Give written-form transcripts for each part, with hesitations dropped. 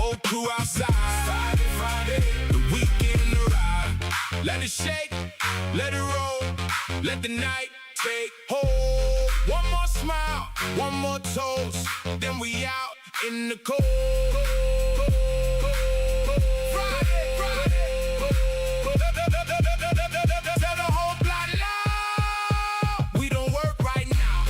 whole crew outside. Friday, Friday, the weekend arrive. Let it shake, let it roll, let the night take hold. One more smile, one more toast, then we out in the cold. Friday, Friday, tell the whole block loud, we don't work right now.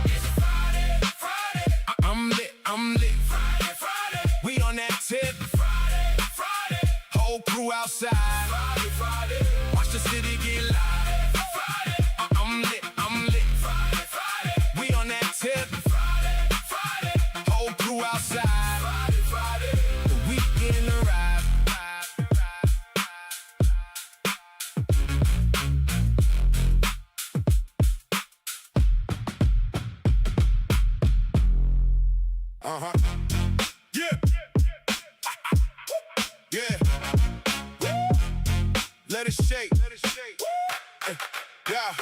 It's Friday, Friday, I'm lit, I'm lit. Friday, Friday, we on that tip. Friday, Friday, whole crew outside. Friday, Friday, watch the city get live. Friday, I'm lit, I'm lit. Friday, Friday, we on that tip. Friday, Friday, whole crew outside. Friday, Friday, the weekend arrive. Yeah. Yeah. Let it shake. Let it shake. Yeah.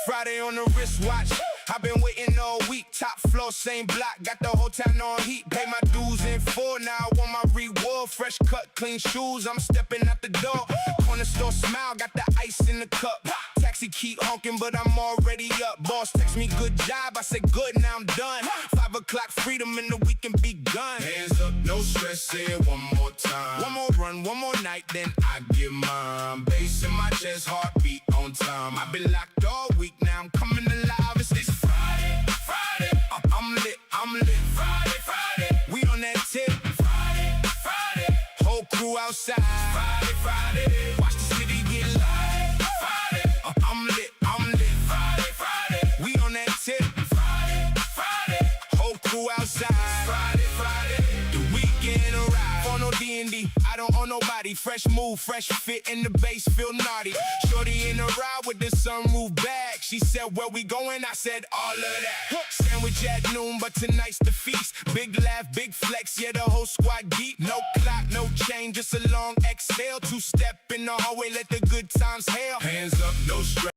Friday on the wristwatch. I've been waiting all week. Top floor, same block. Got the whole town on heat. Pay my dues in full. Now I want my reward. Fresh cut, clean shoes. I'm stepping out the door. Corner store smile. Got the ice in the cup. Taxi keep honking, but I'm already up. Boss text me good job. I said good, now I'm done. 5 o'clock freedom and the weekend begun. Hands up, no stress. Say it one more time. One more run, one more night, then I get mine. Bass in my chest, heartbeat on time. I've been locked all week, now I'm coming alive. It's Friday, Friday, I'm lit, I'm lit. Friday, Friday, we on that tip. Friday, Friday, whole crew outside. Friday, Friday, watch the city get live. Friday, I'm lit, I'm lit. Friday, Friday, we on that tip. Friday, Friday, whole crew outside. Friday, Friday, the weekend arrive. For no D&D, I don't owe nobody. Fresh move, fresh fit, and the bass feel naughty. Shorty in the ride with the sunroof bag. She said, where we going? I said, all of that. Sandwich at noon, but tonight's the feast. Big laugh, big flex, yeah, the whole squad deep. No clock, no chain, just a long exhale. 2-step in the hallway, let the good times hail. Hands up, no stress.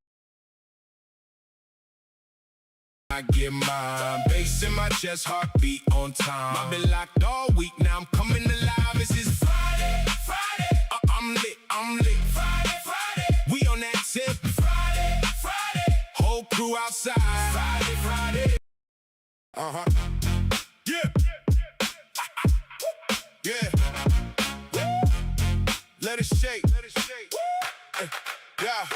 I get mine. Bass in my chest, heartbeat on time. I've been locked all week, now I'm coming alive. This is Friday, Friday, I'm lit, I'm lit. Friday, Friday, we on that tip. Friday, Friday, whole crew outside. Friday, Friday, yeah. Yeah. Let it shake. Let it shake. Yeah.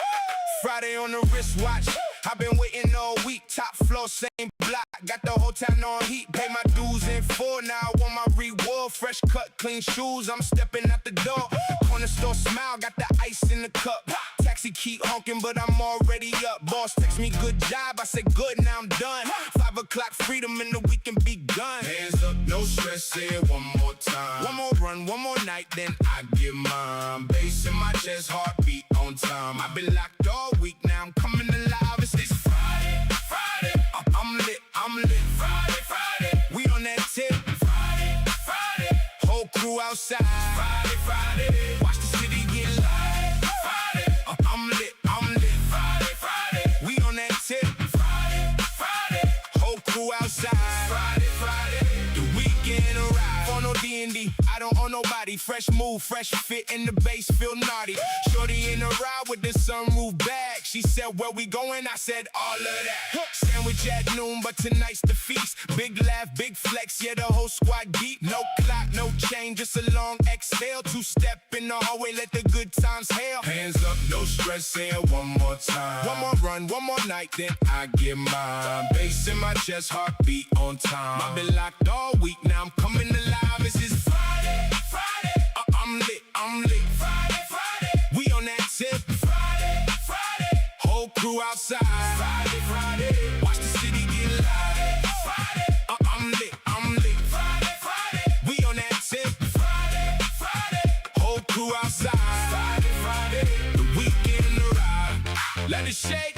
Friday on the wristwatch. I've been waiting all week. Top floor, same block. Got the whole town on heat. Pay my dues in full. Now I want my reward. Fresh cut, clean shoes. I'm stepping out the door. Corner store smile. Got the ice in the cup. Taxi keep honking, but I'm already up. Boss text me good job. I said good, now I'm done. 5 o'clock freedom and the weekend begun. Hands up, no stress. Say it one more time. One more run, one more night, then I get mine. Bass in my chest, heartbeat on time. I've been locked all week, now I'm coming alive. It's Friday, Friday, I'm lit, I'm lit. Friday, Friday, we on that tip. Friday, Friday, whole crew outside. Friday, Friday, watch the city get live. Friday, I'm lit, I'm lit. Friday, Friday, we on that tip. Friday, Friday, whole crew outside. Friday, Friday, the weekend arrive. For no D&D, I don't owe nobody. Fresh move, fresh fit, and the bass feel naughty. Shorty in the ride with the sunroof bag. She said, where we going? I said, all of that. Sandwich at noon, but tonight's the feast. Big laugh, big flex, yeah, the whole squad deep. No clock, no chain, just a long exhale. 2-step in the hallway, let the good times hail. Hands up, no stress, say it one more time. One more run, one more night, then I get mine. Bass in my chest, heartbeat on time. I've been locked all week, now I'm coming alive. This is Friday, Friday, I'm lit, I'm lit. Friday, Friday, we on that tip. Friday, Friday, whole crew outside. Friday, Friday, watch the city get live. Friday, I'm lit, I'm lit. Friday, Friday, we on that tip. Friday, Friday, whole crew outside. Friday, Friday, the weekend arrive. Let it shake,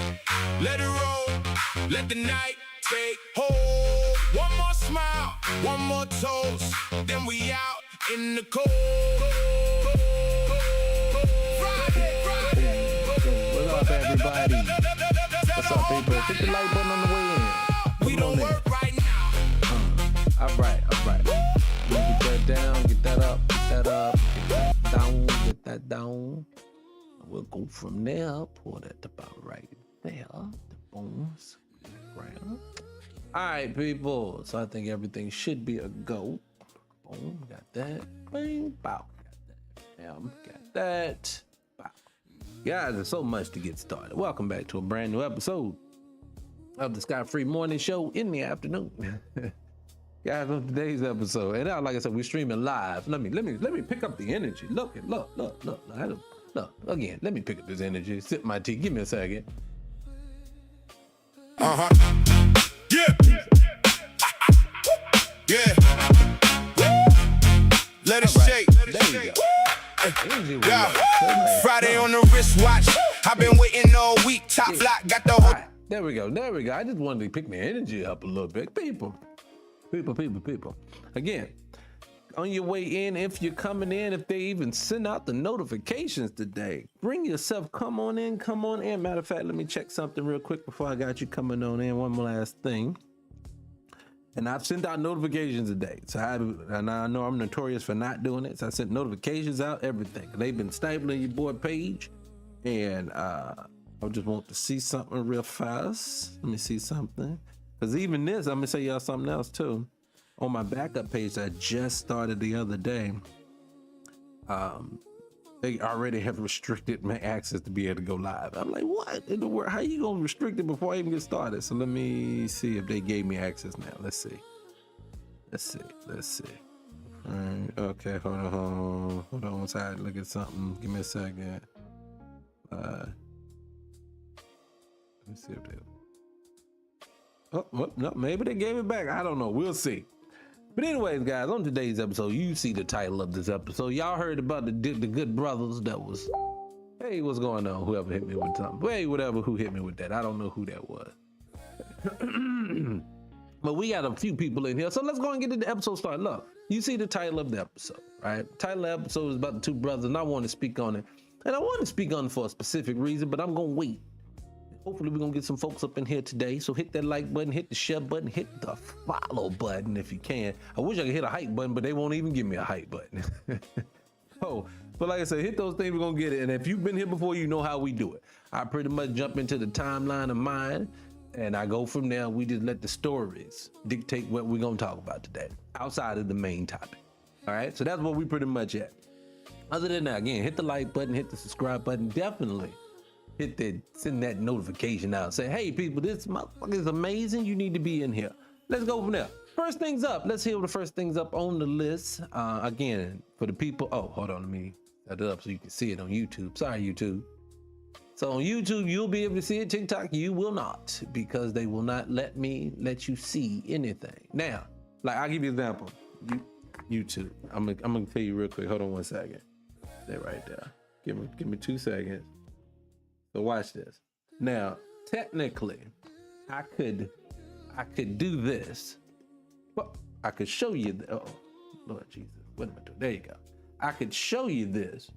let it roll, let the night take hold. One more smile, one more toast, then we out in the cold. Friday, Friday. up, everybody? What's up, people? Hit the like button on the way in. We don't work right now. All right. Get that down, get that up, get that down. We'll go from there. Pull that about right there. The bones. Round. All right, people. So I think everything should be a go. Boom, got that. Bing, bow. Got that. Bow. Guys, there's so much to get started. Welcome back to a brand new episode of the Scott Free Morning Show in the afternoon. Guys, on today's episode, and now, like I said, we're streaming live. Let me pick up the energy. Look. Again, let me pick up this energy. Sip my tea. Give me a second. Yeah. Let it shake. There you go. Yeah. Friday on the wristwatch. I've been waiting all week. Top lock, got the whole. Right. There we go. I just wanted to pick my energy up a little bit. People. Again, on your way in, if you're coming in, if they even send out the notifications today, bring yourself, come on in. Matter of fact, let me check something real quick before I got you coming on in. One last thing. And I've sent out notifications today. And I know I'm notorious for not doing it. So I sent notifications out, everything. They've been stifling your boy page. And I just want to see something real fast. Let me see something. Because even this, I'm going to say y'all something else too. On my backup page that I just started the other day, they already have restricted my access to be able to go live. I'm like, what in the world? How you gonna restrict it before I even get started? So let me see if they gave me access now. Let's see. All right, okay, hold on. Once I look at something, give me a second. Let me see if they. Oh, well, no, maybe they gave it back. I don't know. We'll see. But anyways, guys, on today's episode, you see the title of this episode. Y'all heard about the good brothers that was, hey, what's going on? Whoever hit me with something. Hey, who hit me with that? I don't know who that was. But we got a few people in here. So let's go and get the episode started. Look, you see the title of the episode, right? The title of the episode is about the two brothers, and I want to speak on it. And I want to speak on it for a specific reason, but I'm going to wait. Hopefully we're gonna get some folks up in here today. So hit that like button, hit the share button, hit the follow button if you can. I wish I could hit a hype button, but they won't even give me a hype button. But like I said, hit those things, we're gonna get it. And if you've been here before, you know how we do it. I pretty much jump into the timeline of mine and I go from there. We just let the stories dictate what we're gonna talk about today, outside of the main topic. All right, so that's what we pretty much at. Other than that, again, hit the like button, hit the subscribe button, definitely. Send that notification out. Say, hey people, this motherfucker is amazing. You need to be in here. Let's go from there. First things up. Let's hear the first things up on the list. Again, for the people. Oh, hold on. Let me set it up so you can see it on YouTube. Sorry, YouTube. So on YouTube, you'll be able to see it. TikTok, you will not, because they will not let you see anything. Now, like I'll give you an example. YouTube. I'm gonna tell you real quick. Hold on one second. Stay right there. Give me 2 seconds. So watch this. Now, technically, I could do this. Well, I could show you. Oh, Lord Jesus, what am I doing? There you go. I could show you this,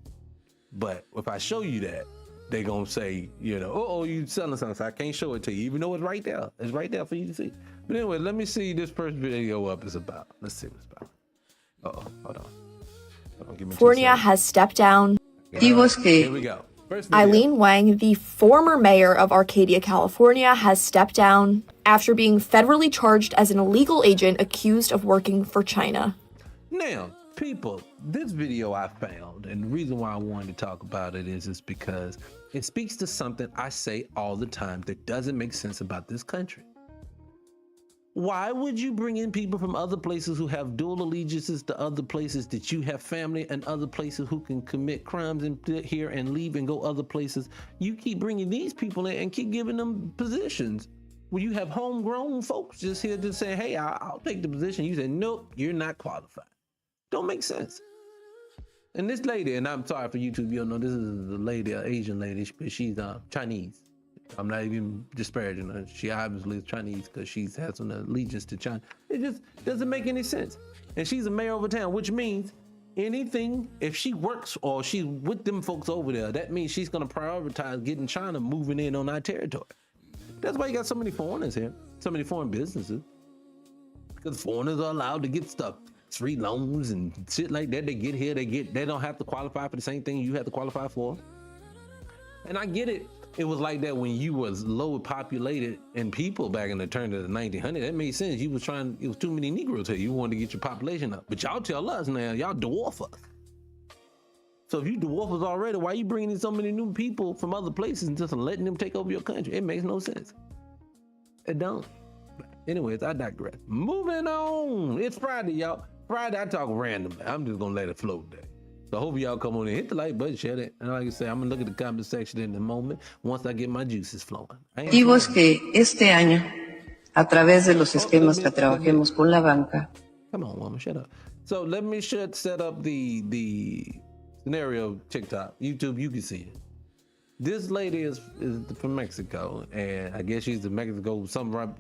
but if I show you that, they gonna say, oh, you selling something. So I can't show it to you, even though it's right there. It's right there for you to see. But anyway, let me see this first video up is about. Let's see what it's about. Hold on. Give me California has stepped down. Here we go. Eileen Wang, the former mayor of Arcadia, California, has stepped down after being federally charged as an illegal agent accused of working for China. Now, people, this video I found, and the reason why I wanted to talk about it is because it speaks to something I say all the time that doesn't make sense about this country. Why would you bring in people from other places who have dual allegiances to other places that you have family and other places who can commit crimes and here and leave and go other places? You keep bringing these people in and keep giving them positions where you have homegrown folks just here just saying, hey, I'll take the position. You say, nope, you're not qualified. Don't make sense. And this lady, and I'm sorry for YouTube, you don't know, this is a lady, an Asian lady, but she's Chinese. I'm not even disparaging her. She obviously is Chinese because she has an allegiance to China. It just doesn't make any sense. And she's a mayor over town, which means anything, if she works or she's with them folks over there, that means she's gonna prioritize getting China moving in on our territory. That's why you got so many foreigners here, so many foreign businesses, because foreigners are allowed to get stuff, free loans and shit like that. They get here, they don't have to qualify for the same thing you have to qualify for. And I get it. It was like that when you was low populated and people back in the turn of the 1900s. That made sense. It was too many Negroes here. You wanted to get your population up. But y'all tell us now, y'all dwarf us. So if you dwarf us already, why you bringing in so many new people from other places and just letting them take over your country? It makes no sense. It don't. Anyways, I digress. Moving on. It's Friday, y'all. Friday, I talk randomly. I'm just gonna let it flow today. So I hope y'all come on and hit the like button, share it. And like I say, I'm gonna look at the comment section in a moment once I get my juices flowing. Digo que este año, a través de los esquemas que trabajemos con la banca. Come on, woman, shut up. So let me set up the scenario. TikTok, YouTube, you can see it. This lady is from Mexico, and I guess she's the Mexico,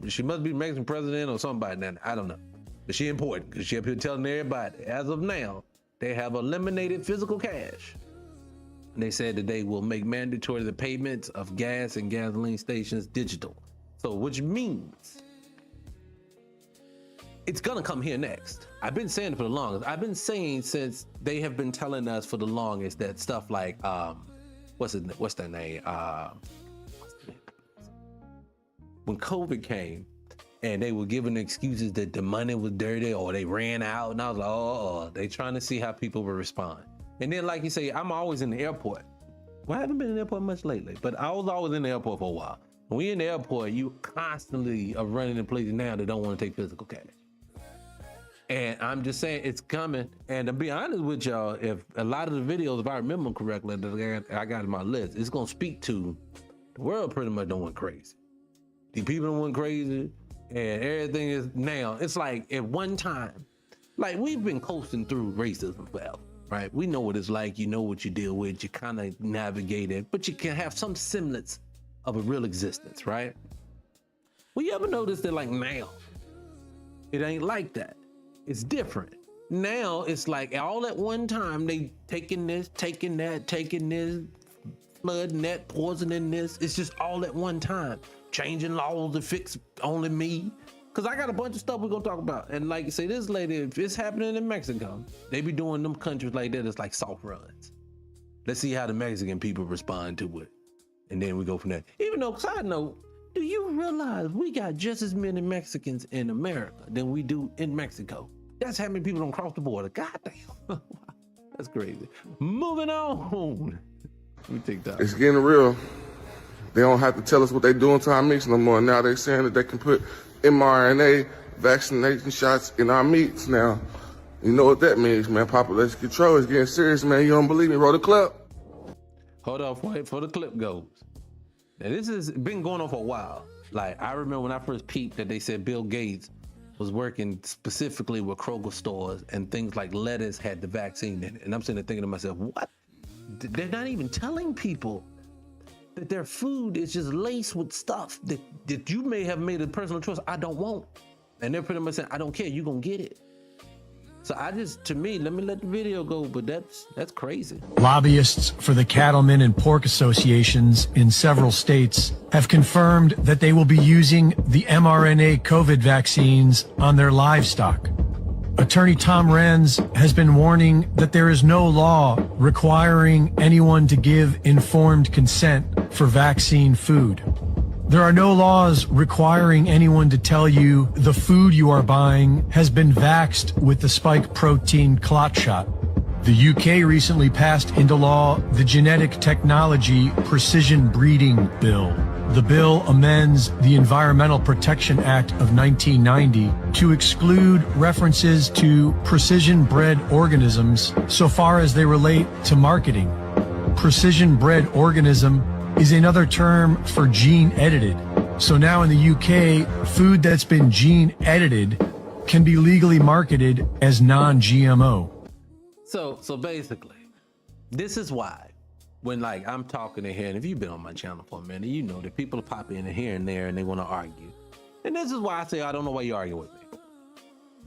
she must be the Mexican president or somebody now. I don't know. But she important because she up here telling everybody, as of now, they have eliminated physical cash. And they said that they will make mandatory the payments of gas and gasoline stations digital. So, which means it's gonna come here next. I've been saying it for the longest. I've been saying since they have been telling us for the longest that stuff like, what's their name? When COVID came, and they were giving excuses that the money was dirty or they ran out. And I was like, oh, they trying to see how people will respond. And then, like you say, I'm always in the airport. Well, I haven't been in the airport much lately, but I was always in the airport for a while. When we in the airport, you constantly are running in places now that don't want to take physical cash. And I'm just saying it's coming. And to be honest with y'all, if a lot of the videos, if I remember correctly, that I got in my list, it's going to speak to the world pretty much don't went crazy. The people don't went crazy. And everything is now, it's like at one time, like we've been coasting through racism forever, right? We know what it's like, you know what you deal with, you kind of navigate it, but you can have some semblance of a real existence, right? Well, you ever notice that like now, it ain't like that. It's different. Now it's like all at one time, they taking this, taking that, taking this, flooding that, poisoning this. It's just all at one time. Changing laws to fix only me. Cause I got a bunch of stuff we're gonna talk about. And like you say, this lady, if it's happening in Mexico, they be doing them countries like that. It's like soft runs. Let's see how the Mexican people respond to it. And then we go from there. Even though, side note, do you realize we got just as many Mexicans in America than we do in Mexico? That's how many people don't cross the border. God damn. That's crazy. Moving on. Let me take that. It's getting real. They don't have to tell us what they're doing to our meats no more. Now they're saying that they can put mRNA vaccination shots in our meats now. You know what that means, man. Population control is getting serious, man. You don't believe me? Roll the clip. Hold on, wait for the clip goes. Now this has been going on for a while. Like I remember when I first peeped that they said Bill Gates was working specifically with Kroger stores and things like lettuce had the vaccine in it. And I'm sitting there thinking to myself, what? They're not even telling people that their food is just laced with stuff that you may have made a personal choice I don't want. And they're pretty much saying, I don't care, you're gonna get it. So to me, let me let the video go, but that's crazy. Lobbyists for the cattlemen and pork associations in several states have confirmed that they will be using the mRNA COVID vaccines on their livestock. Attorney Tom Renz has been warning that there is no law requiring anyone to give informed consent for vaccine food. There are no laws requiring anyone to tell you the food you are buying has been vaxxed with the spike protein clot shot. The UK recently passed into law the Genetic Technology Precision Breeding Bill. The bill amends the Environmental Protection Act of 1990 to exclude references to precision-bred organisms so far as they relate to marketing. Precision-bred organism is another term for gene-edited. So now in the UK, food that's been gene-edited can be legally marketed as non-GMO. So basically, this is why when like I'm talking in here, and if you've been on my channel for a minute, you know that people pop in here and there and they want to argue. And this is why I say I don't know why you argue with me.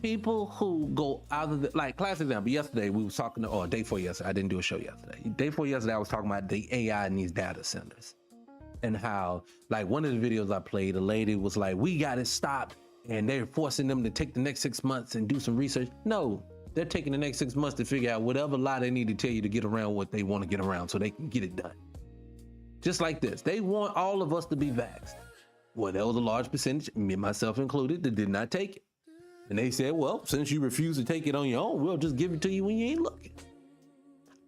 people who go out of the, like, class example, yesterday we was talking to, or day before yesterday, I didn't do a show yesterday. Day before yesterday, I was talking about the AI in these data centers and how, like, one of the videos I played, a lady was like, we got it stopped, and they're forcing them to take the next 6 months and do some research. No, they're taking the next 6 months to figure out whatever lie they need to tell you to get around what they want to get around so they can get it done. Just like this, they want all of us to be vaxxed. Well, there was a large percentage, me myself included, that did not take it. And they said, well, since you refuse to take it on your own, we'll just give it to you when you ain't looking.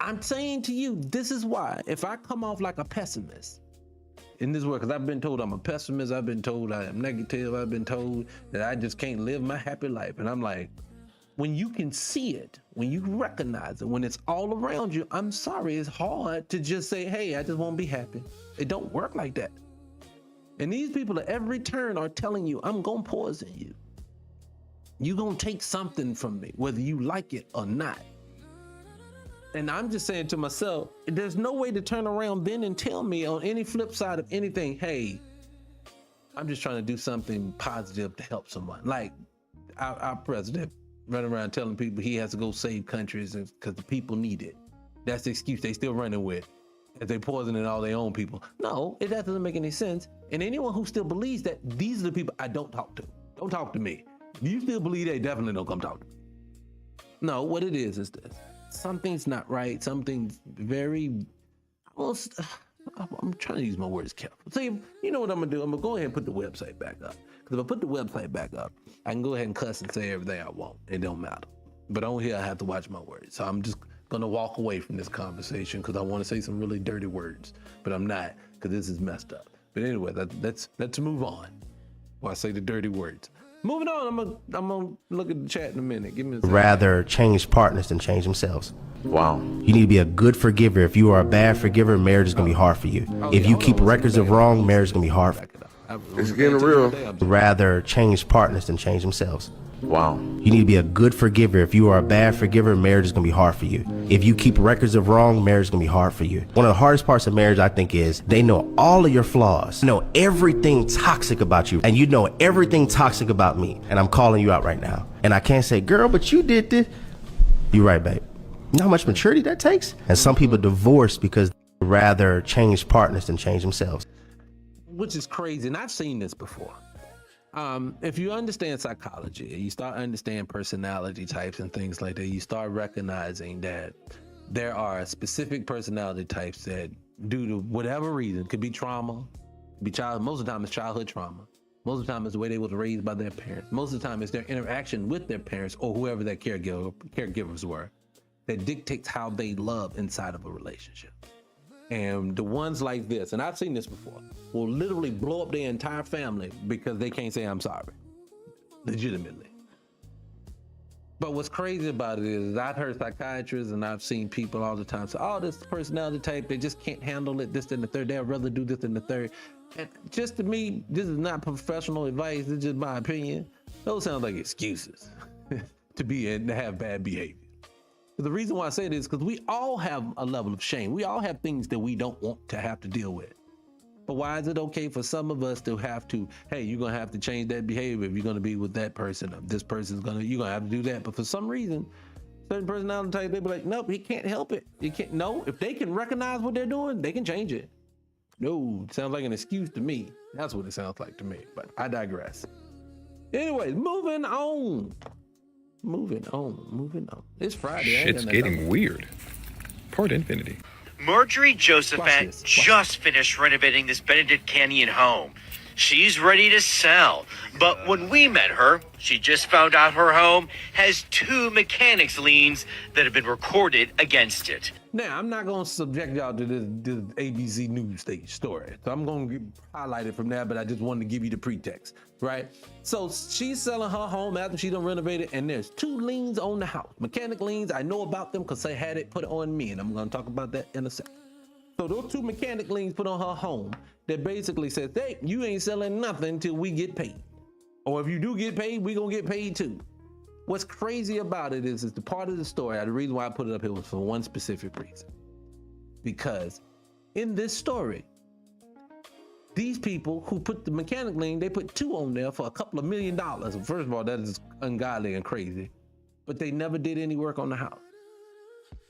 I'm saying to you, this is why, if I come off like a pessimist in this world, because I've been told I'm a pessimist, I've been told I am negative, I've been told that I just can't live my happy life. And I'm like, when you can see it, when you recognize it, when it's all around you, I'm sorry, it's hard to just say, hey, I just won't be happy. It don't work like that. And these people at every turn are telling you, I'm gonna poison you. You're gonna take something from me, whether you like it or not. And I'm just saying to myself, there's no way to turn around then and tell me on any flip side of anything, hey, I'm just trying to do something positive to help someone. Like our president running around telling people he has to go save countries because the people need it. That's the excuse they still running with, as they poisoning all their own people. No, that doesn't make any sense. And anyone who still believes that, these are the people I don't talk to. Don't talk to me. If you still believe that, definitely don't come talk to me. No, what it is this. Something's not right. Something's very, I'm trying to use my words careful. See, you know what I'm gonna do? I'm gonna go ahead and put the website back up. Because if I put the website back up, I can go ahead and cuss and say everything I want. It don't matter. But on here, I have to watch my words. So I'm just gonna walk away from this conversation because I want to say some really dirty words, but I'm not, because this is messed up. But anyway, let's move on. Before I say the dirty words. Moving on, I'm gonna look at the chat in a minute. Give me a second. Rather change partners than change themselves. Wow. You need to be a good forgiver. If you are a bad forgiver, marriage is gonna be hard for you. If you keep records of wrong, marriage is gonna be hard for you. It's getting real. Rather change partners than change themselves. Wow. You need to be a good forgiver. If you are a bad forgiver, marriage is gonna be hard for you. If you keep records of wrong, marriage is gonna be hard for you. One of the hardest parts of marriage, I think, is they know all of your flaws, know everything toxic about you, and you know everything toxic about me. And I'm calling you out right now. And I can't say, girl, but you did this. You're right, babe. You know how much maturity that takes? And some people divorce because they rather change partners than change themselves. Which is crazy, and I've seen this before. If you understand psychology, you start understanding personality types and things like that, you start recognizing that there are specific personality types that, due to whatever reason, could be trauma, most of the time it's childhood trauma. Most of the time it's the way they were raised by their parents. Most of the time it's their interaction with their parents or whoever their caregivers were that dictates how they love inside of a relationship. And the ones like this, and I've seen this before, will literally blow up their entire family because they can't say I'm sorry, legitimately. But what's crazy about it is I've heard psychiatrists and I've seen people all the time say, oh, this personality type, they just can't handle it, this and the third, they'd rather do this than the third. And just to me, this is not professional advice, it's just my opinion. Those sound like excuses to have bad behavior. The reason why I say this is because we all have a level of shame. We all have things that we don't want to have to deal with. But why is it okay for some of us to have to, hey, you're going to have to change that behavior if you're going to be with that person. Or this person's you're going to have to do that. But for some reason, certain personality type, they be like, nope, he can't help it. He can't. No, if they can recognize what they're doing, they can change it. No, it sounds like an excuse to me. That's what it sounds like to me. But I digress. Anyway, moving on. Moving on. It's Friday. It's getting weird. Port Infinity. Marjorie Josephat just finished renovating this Benedict Canyon home. She's ready to sell. But when we met her, she just found out her home has 2 mechanics liens that have been recorded against it. Now, I'm not going to subject y'all to this ABC News stage story. So I'm going to highlight it from there, but I just wanted to give you the pretext, right? So she's selling her home after she done renovated, and there's 2 liens on the house. Mechanic liens, I know about them because they had it put on me, and I'm going to talk about that in a second. So those 2 mechanic liens put on her home that basically says, hey, you ain't selling nothing till we get paid. Or if you do get paid, we gonna get paid too. What's crazy about it is the part of the story, the reason why I put it up here was for one specific reason. Because in this story, These people who put the mechanic lien, they put 2 on there for a couple of $1 million. First of all, that is ungodly and crazy, but they never did any work on the house.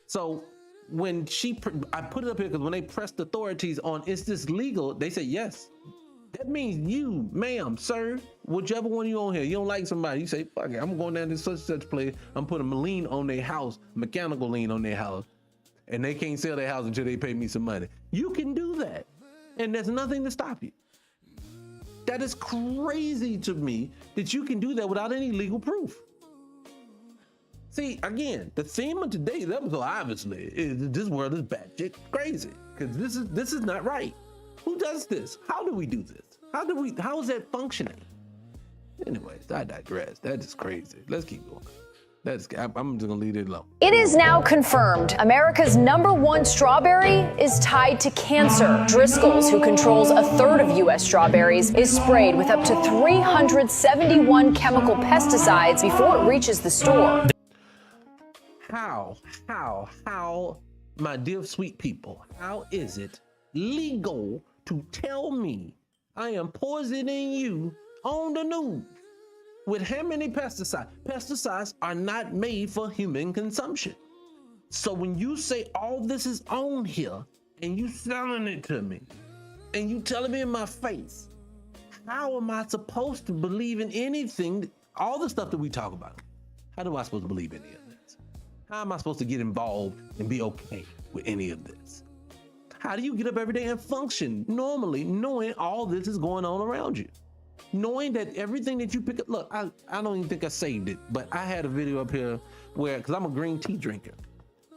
So when I put it up here because when they pressed authorities on, is this legal? They said yes. That means you, ma'am, sir, whichever one you on here, you don't like somebody, you say, fuck it, I'm going down to such place, I'm putting a lien on their house, mechanical lien on their house, and they can't sell their house until they pay me some money. You can do that, and there's nothing to stop you. That is crazy to me that you can do that without any legal proof. See, again, the theme of today's episode, obviously, is this world is batshit crazy, because this is not right. Who does this? How do we do this? How is that functioning? Anyways, I digress. That is crazy. Let's keep going. I'm just gonna leave it alone. It is now confirmed America's #1 strawberry is tied to cancer. Driscoll's, who controls a third of U.S. strawberries, is sprayed with up to 371 chemical pesticides before it reaches the store. How, my dear sweet people, how is it legal to tell me I am poisoning you on the news with how many pesticides? Pesticides are not made for human consumption. So when you say all this is on here and you selling it to me and you telling me in my face, how am I supposed to believe in anything? All the stuff that we talk about, how am I supposed to believe any of this? How am I supposed to get involved and be okay with any of this? How do you get up every day and function normally knowing all this is going on around you? Knowing that everything that you pick up, look, I don't even think I saved it, but I had a video up here where, because I'm a green tea drinker.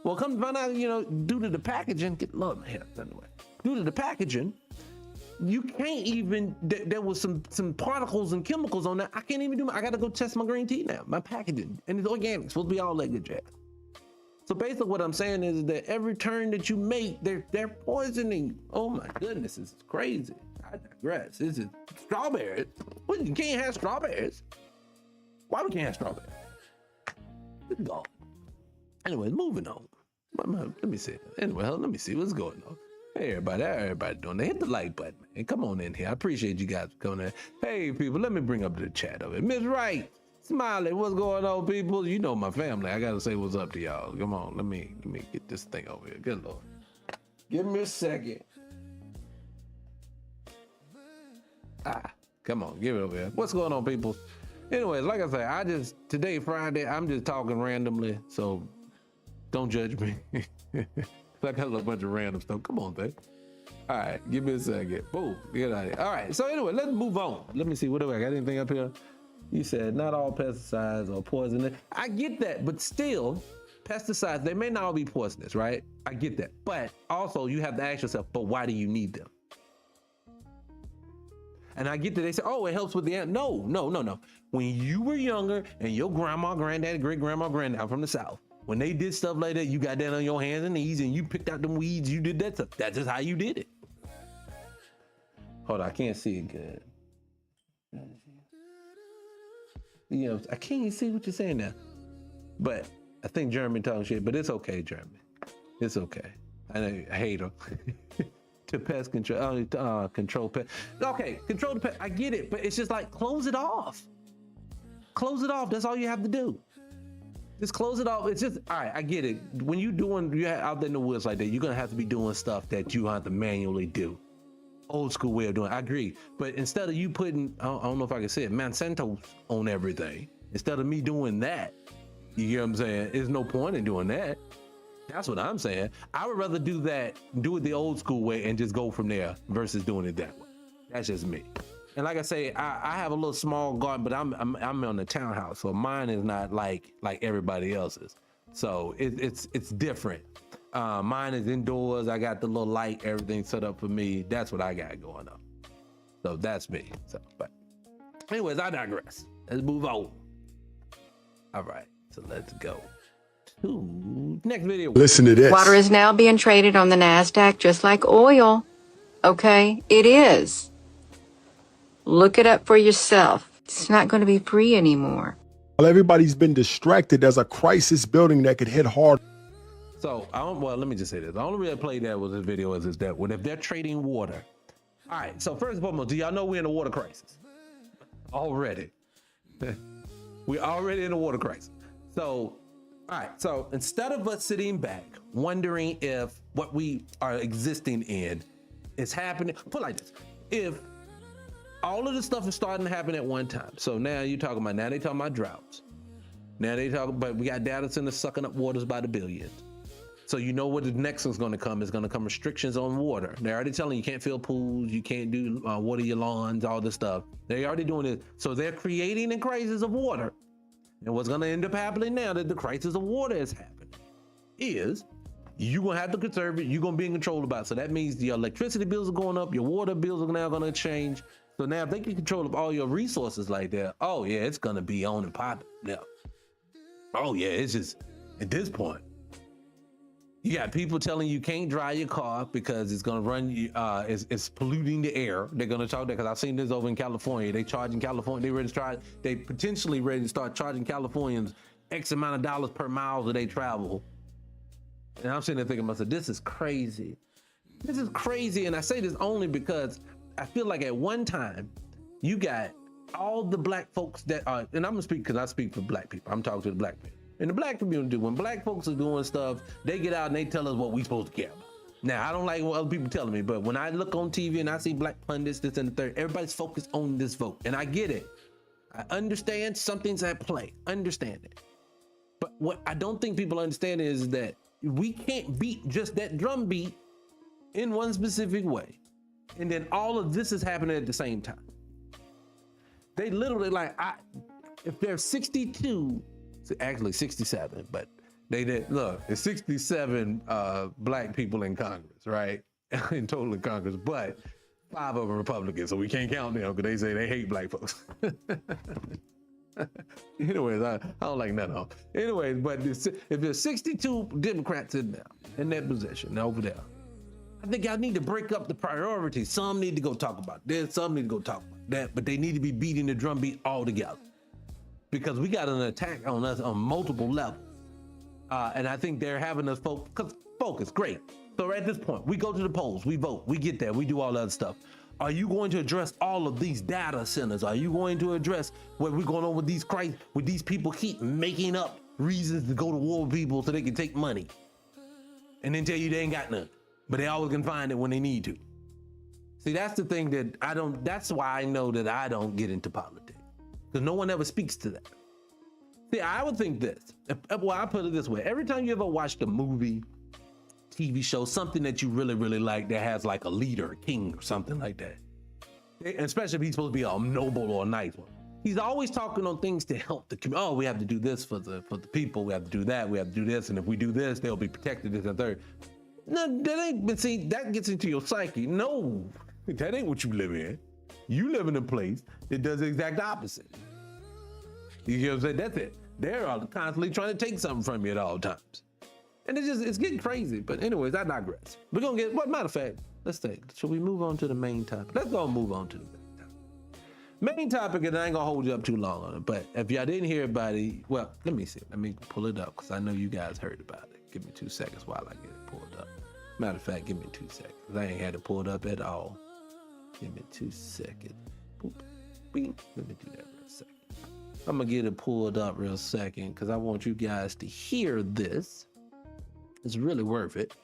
Well, come to find out, due to the packaging, look, here, anyway, due to the packaging, you can't even, there was some particles and chemicals on that. I can't even I got to go test my green tea now, my packaging, and it's organic, it's supposed to be all that good jazz. So basically what I'm saying is that every turn that you make, they're poisoning. Oh my goodness, this is crazy. I digress. This is strawberries. Well, you can't have strawberries. Why we can't have strawberries? Good God. Anyways, moving on. Let me see. Anyway, let me see what's going on. Hey everybody, how everybody doing? Hit the like button, man. Come on in here. I appreciate you guys coming in. Hey people, let me bring up the chat over here. Miss Wright. Smiley, what's going on, people? You know my family. I gotta say what's up to y'all. Come on, let me get this thing over here. Good Lord. Give me a second. Come on, give it over here. What's going on, people? Anyways, like I say, today, Friday, I'm just talking randomly, so don't judge me. I got a bunch of random stuff. Come on, babe. All right, give me a second. Boom, get out of here. All right, so anyway, let's move on. Let me see, what do I got? Anything up here? You said not all pesticides are poisonous. I get that, but still, pesticides, they may not all be poisonous, right? I get that. But also, you have to ask yourself, but why do you need them? And I get that they say, oh, it helps with the ant. No. When you were younger and your grandma, granddaddy, great-grandma, granddad from the South, when they did stuff like that, you got down on your hands and knees and you picked out them weeds, you did that stuff. That's just how you did it. Hold on, I can't see it good. I can't even see what you're saying now. But I think Jeremy talking shit, but it's okay, Jeremy. It's okay. I hate him. To pest control, control pest. Okay, control the pest. I get it, but it's just like close it off. Close it off. That's all you have to do. Just close it off. It's just all right. I get it. When you're out there in the woods like that, you're gonna have to be doing stuff that you have to manually do. Old school way of doing it. I agree. But instead of you putting, I don't know if I can say it, Monsanto on everything, instead of me doing that, you hear what I'm saying? There's no point in doing that. That's what I'm saying. I would rather do it the old school way and just go from there versus doing it that way. That's just me. And like I say, I have a little small garden, but I'm on the townhouse, so mine is not like everybody else's. So it's different. Mine is indoors. I got the little light, everything set up for me. That's what I got going on. So that's me. So, but anyways, I digress. Let's move on. All right, so let's go to next video. Listen to this. Water is now being traded on the NASDAQ just like oil. Okay, it is. Look it up for yourself. It's not going to be free anymore. While everybody's been distracted, there's a crisis building that could hit hard. So, let me just say this. The only reason I played that was this video is that if they're trading water, All right, so first and foremost, do y'all know we're in a water crisis? Already. We're already in a water crisis. So, all right, so instead of us sitting back wondering if what we are existing in is happening, put it like this, if all of this stuff is starting to happen at one time, so now you're talking about, now they talking about droughts. Now they talk about, we got data centers sucking up waters by the billions. So you know what the next one's gonna come is gonna come restrictions on water. They're already telling you can't fill pools, you can't do water your lawns, all this stuff. They're already doing it. So they're creating a crisis of water. And what's gonna end up happening now that the crisis of water is happening is you're gonna have to conserve it, you're gonna be in control about it. So that means your electricity bills are going up, your water bills are now gonna change. So now if they can control of all your resources like that, oh yeah, it's gonna be on and popping now. Oh yeah, it's just, at this point, you got people telling you can't drive your car because it's gonna run you, it's polluting the air. They're gonna talk that, because I've seen this over in California. They charging California, they potentially ready to start charging Californians X amount of dollars per mile that they travel. And I'm sitting there thinking to myself, this is crazy. This is crazy, and I say this only because I feel like at one time, you got all the black folks that are, and I'm gonna speak because I speak for black people. I'm talking to the black people. In the black community, when black folks are doing stuff, they get out and they tell us what we supposed to care about. Now, I don't like what other people telling me, but when I look on TV and I see black pundits, this and the third, everybody's focused on this vote. And I get it. I understand something's at play. Understand it. But what I don't think people understand is that we can't beat just that drum beat in one specific way. And then all of this is happening at the same time. They literally if there's 62, actually 67, but they did, look, it's 67 black people in Congress, right? In total in Congress, but 5 of them Republicans, so we can't count them because they say they hate black folks. Anyways, I don't like none of them. Anyways, but if there's 62 Democrats in there, in that position over there, I think y'all need to break up the priorities. Some need to go talk about this, some need to go talk about that, but they need to be beating the drumbeat all together. Because we got an attack on us on multiple levels. And I think they're having us focus, great. So at this point, we go to the polls, we vote, we get there, we do all that other stuff. Are you going to address all of these data centers? Are you going to address what we're going on with these with these people keep making up reasons to go to war with people so they can take money? And then tell you they ain't got none, but they always can find it when they need to. See, that's the thing that that's why I know that I don't get into politics. Because no one ever speaks to that. See, I would think this. Well, I put it this way. Every time you ever watched a movie, TV show, something that you really, really like that has like a leader, a king or something like that, especially if he's supposed to be a noble or a nice one, he's always talking on things to help the community. Oh, we have to do this for the people. We have to do that. We have to do this. And if we do this, they'll be protected, this and third. No, that ain't, but see, that gets into your psyche. No, that ain't what you live in. You live in a place that does the exact opposite. You know what I'm saying? That's it. They're all constantly trying to take something from you at all times. And it's getting crazy. But anyways, I digress. We're going to get, matter of fact, should we move on to the main topic? Let's go and move on to the main topic. Main topic, and I ain't going to hold you up too long on it. But if y'all didn't hear about it, well, let me see. Let me pull it up because I know you guys heard about it. Give me 2 seconds while I get it pulled up. Matter of fact, give me 2 seconds. I ain't had it pulled up at all. Give me 2 seconds. Boop. Bing. Let me do that real second. I'm gonna get it pulled up real second because I want you guys to hear this. It's really worth it.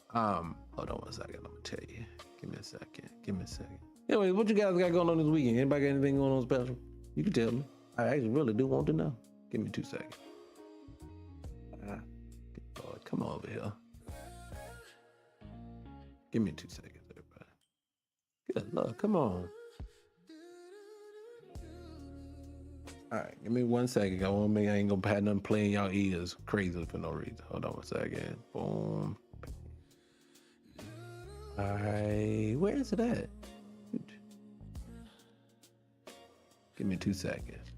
Hold on 1 second. I'm gonna tell you. Give me a second. Anyway, what you guys got going on this weekend? Anybody got anything going on special? You can tell me. I actually really do want to know. Give me 2 seconds. Lord, come on over here. Give me 2 seconds, everybody. Good luck. Come on. All right, give me 1 second. I want to make, I ain't gonna have nothing playing y'all ears crazy for no reason. Hold on 1 second. Boom. All right, where is it at? Give me 2 seconds.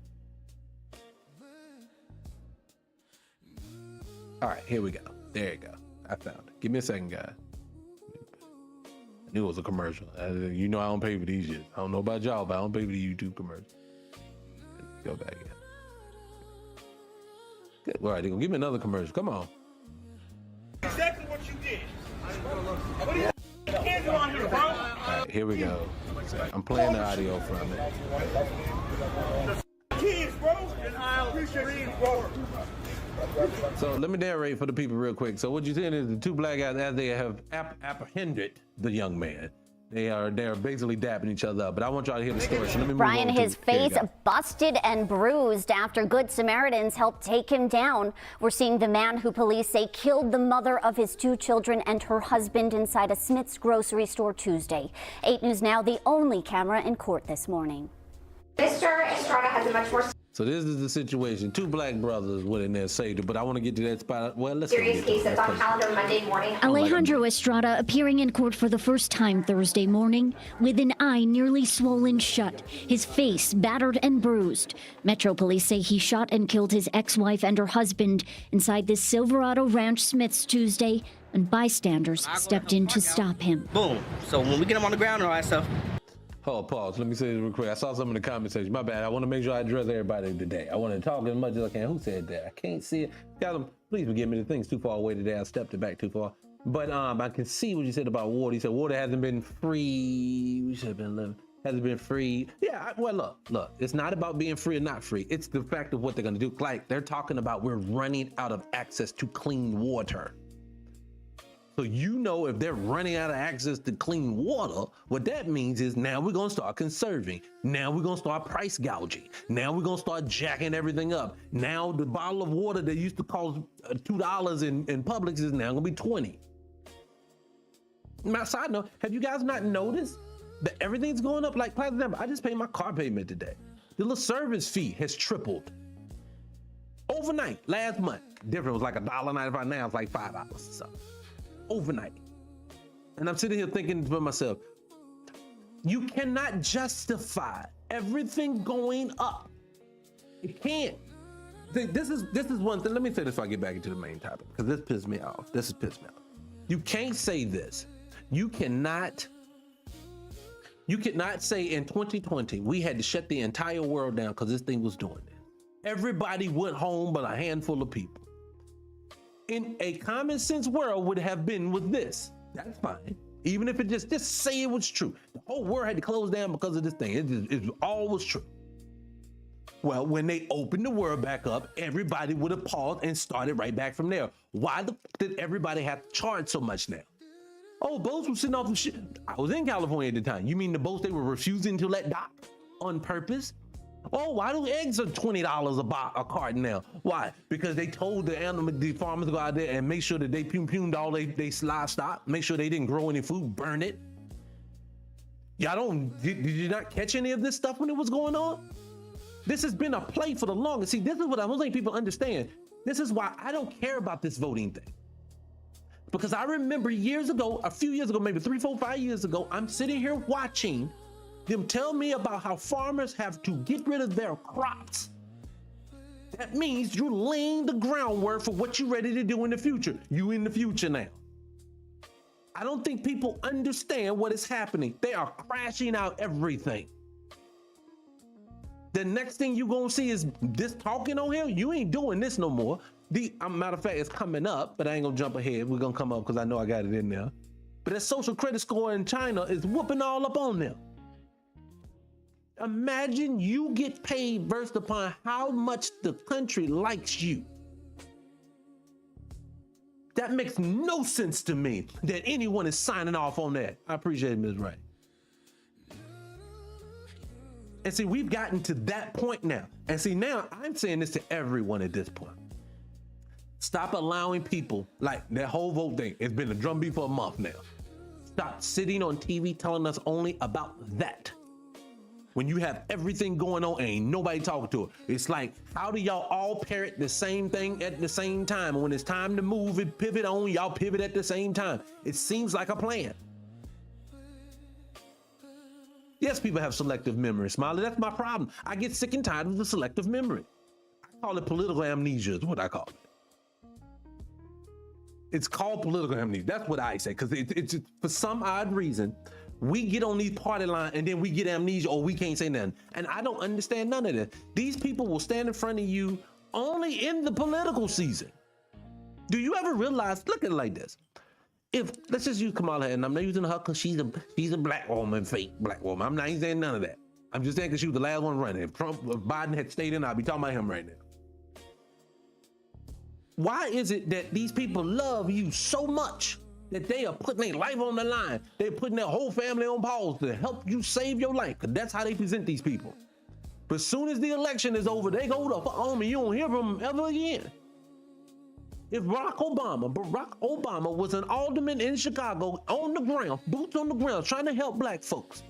All right, here we go. There you go. I found it. Give me a second, guys. I knew it was a commercial. You know I don't pay for these shit. I don't know about y'all, but I don't pay for the YouTube commercials. Go back in. Good. All right, they're gonna give me another commercial. Come on. Exactly what you did. What do you can't do on here, bro? All right, here we go. say. I'm playing the audio from it. Kids, bro. So let me narrate for the people real quick. So what you're seeing is the two black guys, as they have apprehended the young man, they're basically dapping each other up. But I want y'all to hear the story. So let me move Brian, on his to face busted and bruised after Good Samaritans helped take him down. We're seeing the man who police say killed the mother of his 2 children and her husband inside a Smith's grocery store Tuesday. 8 News Now, the only camera in court this morning. Mr. Estrada has a much more So this is the situation. 2 black brothers went in there saved it, but I want to get to that spot. Well, let's serious case that's on calendar Monday morning. Alejandro Estrada appearing in court for the first time Thursday morning with an eye nearly swollen shut, his face battered and bruised. Metro police say he shot and killed his ex-wife and her husband inside this Silverado Ranch Smith's Tuesday, and bystanders stepped in to stop him. Boom. So when we get him on the ground and all that stuff. Oh, pause. Let me say this real quick. I saw some in the comment section. My bad. I want to make sure I address everybody today. I want to talk as much as I can. Who said that? I can't see it. Guys, please forgive me. The thing's too far away today. I stepped it back too far. But I can see what you said about water. You said water hasn't been free. We should have been living. Hasn't been free. Yeah, well, look. It's not about being free or not free. It's the fact of what they're going to do. Like, they're talking about we're running out of access to clean water. So you know if they're running out of access to clean water, what that means is now we're gonna start conserving. Now we're gonna start price gouging. Now we're gonna start jacking everything up. Now the bottle of water that used to cost $2 in Publix is now gonna be $20. Now, side note, have you guys not noticed that everything's going up? Like, for example, I just paid my car payment today. The little service fee has tripled. Overnight, last month, different was like $1.95, now it's like $5 or something. Overnight. And I'm sitting here thinking to myself, you cannot justify everything going up. You can't. This is one thing. Let me say this before I get back into the main topic, because this pissed me off. This has pissed me off. You can't say this. You cannot say in 2020 we had to shut the entire world down because this thing was doing it. Everybody went home but a handful of people. In a common sense world would have been with this. That's fine. Even if it just say it was true. The whole world had to close down because of this thing. It all was true. Well, when they opened the world back up, everybody would have paused and started right back from there. Why did everybody have to charge so much now? Oh, boats were sitting off the ship. I was in California at the time. You mean the boats they were refusing to let dock on purpose? Oh, why do eggs are $20 a carton now? Why? Because they told the farmers to go out there and make sure that they pumed all they livestock, make sure they didn't grow any food, burn it. Did you not catch any of this stuff when it was going on? This has been a play for the longest. See, this is what I don't think people understand. This is why I don't care about this voting thing. Because I remember years ago, a few years ago, maybe 3, 4, 5 years ago, I'm sitting here watching them tell me about how farmers have to get rid of their crops. That means you're laying the groundwork for what you're ready to do in the future. You in the future now. I don't think people understand what is happening. They are crashing out everything. The next thing you're gonna see is this talking on here. You ain't doing this no more. Matter of fact, it's coming up, but I ain't gonna jump ahead. We're gonna come up because I know I got it in there. But that social credit score in China is whooping all up on them. Imagine you get paid based upon how much the country likes you. That makes no sense to me that anyone is signing off on that. I appreciate it, Ms. Wright. And see, we've gotten to that point now. And see, now I'm saying this to everyone at this point. Stop allowing people, like that whole vote thing, it's been a drumbeat for a month now. Stop sitting on TV telling us only about that. When you have everything going on and ain't nobody talking to it. It's like, how do y'all all parrot the same thing at the same time? And when it's time to move and pivot on, y'all pivot at the same time. It seems like a plan. Yes, people have selective memory, Smiley. That's my problem. I get sick and tired of the selective memory. I call it political amnesia is what I call it. It's called political amnesia. That's what I say. Because it's for some odd reason, we get on these party lines and then we get amnesia or we can't say nothing. And I don't understand none of this. These people will stand in front of you only in the political season. Do you ever realize, look at it like this. if let's just use Kamala Harris, and I'm not using her because she's a black woman, fake black woman. I'm not even saying none of that. I'm just saying because she was the last one running. If Biden had stayed in, I'd be talking about him right now. Why is it that these people love you so much that they are putting their life on the line? They're putting their whole family on pause to help you save your life, because that's how they present these people. But as soon as the election is over, they go to home and you don't hear from them ever again. If Barack Obama was an alderman in Chicago on the ground, boots on the ground, trying to help black folks,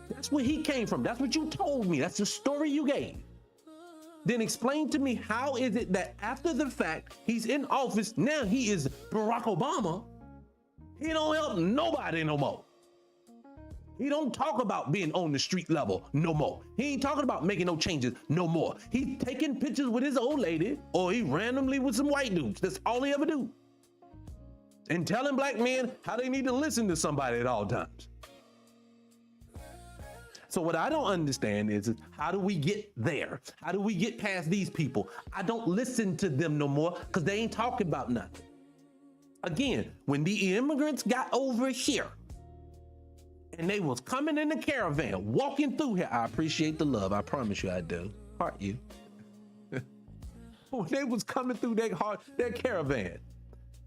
that's where he came from. That's what you told me. That's the story you gave. Then explain to me, how is it that after the fact, he's in office, now he is Barack Obama, he don't help nobody no more. He don't talk about being on the street level no more. He ain't talking about making no changes no more. He's taking pictures with his old lady, or he randomly with some white dudes. That's all he ever do. And telling black men how they need to listen to somebody at all times. So what I don't understand is how do we get there? How do we get past these people? I don't listen to them no more because they ain't talking about nothing. Again, when the immigrants got over here and they was coming in the caravan, walking through here, I appreciate the love. I promise you I do. Heart you. When they was coming through their caravan,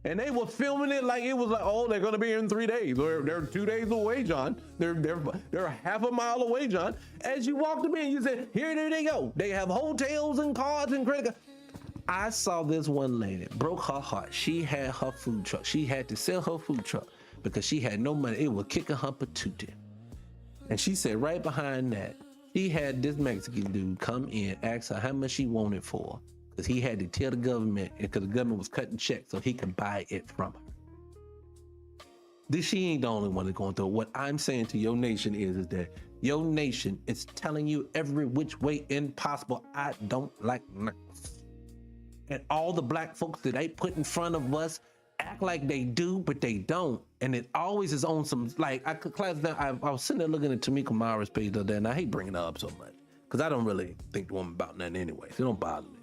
and they were filming it like it was like, oh, they're gonna be here in 3 days. They're 2 days away, John. They're half a mile away, John. As you walked them in, you said, there they go. They have hotels and cars and credit cards. I saw this one lady, broke her heart. She had her food truck. She had to sell her food truck because she had no money. It was kicking her patootie. And she said right behind that, she had this Mexican dude come in, ask her how much she wanted for, because he had to tell the government, because the government was cutting checks so he could buy it from her. She ain't the only one that's going through it. What I'm saying to your nation is that your nation is telling you every which way impossible, I don't like nothing. And all the black folks that they put in front of us act like they do, but they don't. And it always is on some, like, I was sitting there looking at Tamika Mara's page the other day, and I hate bringing her up so much because I don't really think the woman about nothing anyway. So it don't bother me.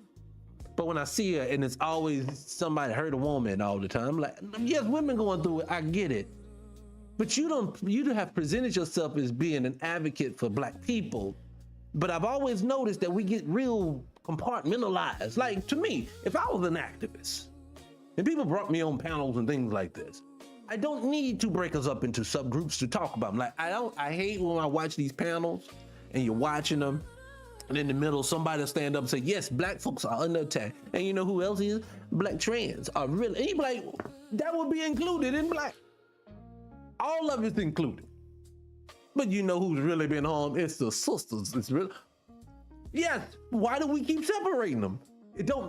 But when I see her and it's always somebody hurt a woman all the time, I'm like, yes, women going through it, I get it. But you have presented yourself as being an advocate for black people. But I've always noticed that we get real compartmentalized. Like, to me, if I was an activist and people brought me on panels and things like this, I don't need to break us up into subgroups to talk about them. Like, I hate when I watch these panels and you're watching them, and in the middle, somebody will stand up and say, yes, black folks are under attack. And you know who else is? Black trans are really, and you be like, that would be included in black. All of it's included. But you know who's really been harmed? It's the sisters. It's really, yes, why do we keep separating them?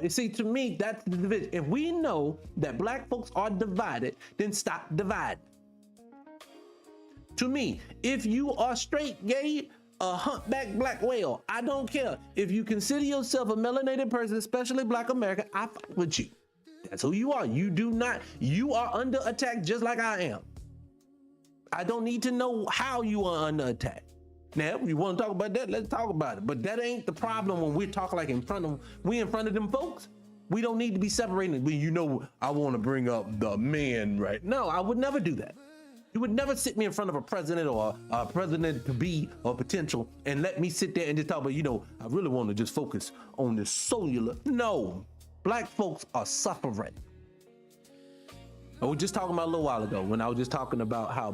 See, to me, that's the division. If we know that black folks are divided, then stop dividing. To me, if you are straight, gay, a humpback black whale, I don't care. If you consider yourself a melanated person, especially black American, I fuck with you. That's who you are. You are under attack just like I am. I don't need to know how you are under attack. Now, if you want to talk about that, let's talk about it. But that ain't the problem when we're talking like in front of them folks. We don't need to be separating. You know, I want to bring up the men, right? No, I would never do that. You would never sit me in front of a president or a president to be or potential and let me sit there and just talk about, you know, I really want to just focus on this cellular. No, black folks are suffering. I was just talking about a little while ago when I was just talking about how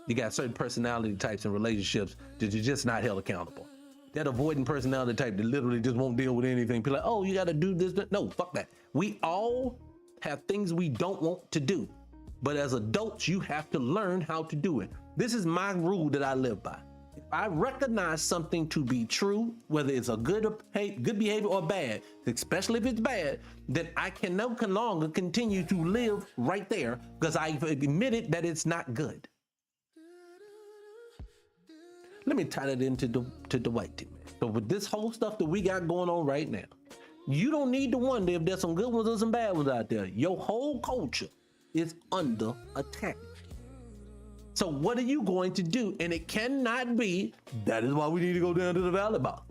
you got certain personality types in relationships that you're just not held accountable. That avoiding personality type that literally just won't deal with anything. People like, oh, you got to do this. No, fuck that. We all have things we don't want to do. But as adults, you have to learn how to do it. This is my rule that I live by. If I recognize something to be true, whether it's a good behavior or bad, especially if it's bad, then I can no longer continue to live right there because I've admitted that it's not good. Let me tie that into the white team. So with this whole stuff that we got going on right now, you don't need to wonder if there's some good ones or some bad ones out there. Your whole culture is under attack. So what are you going to do? And it cannot be, that is why we need to go down to the ballot box.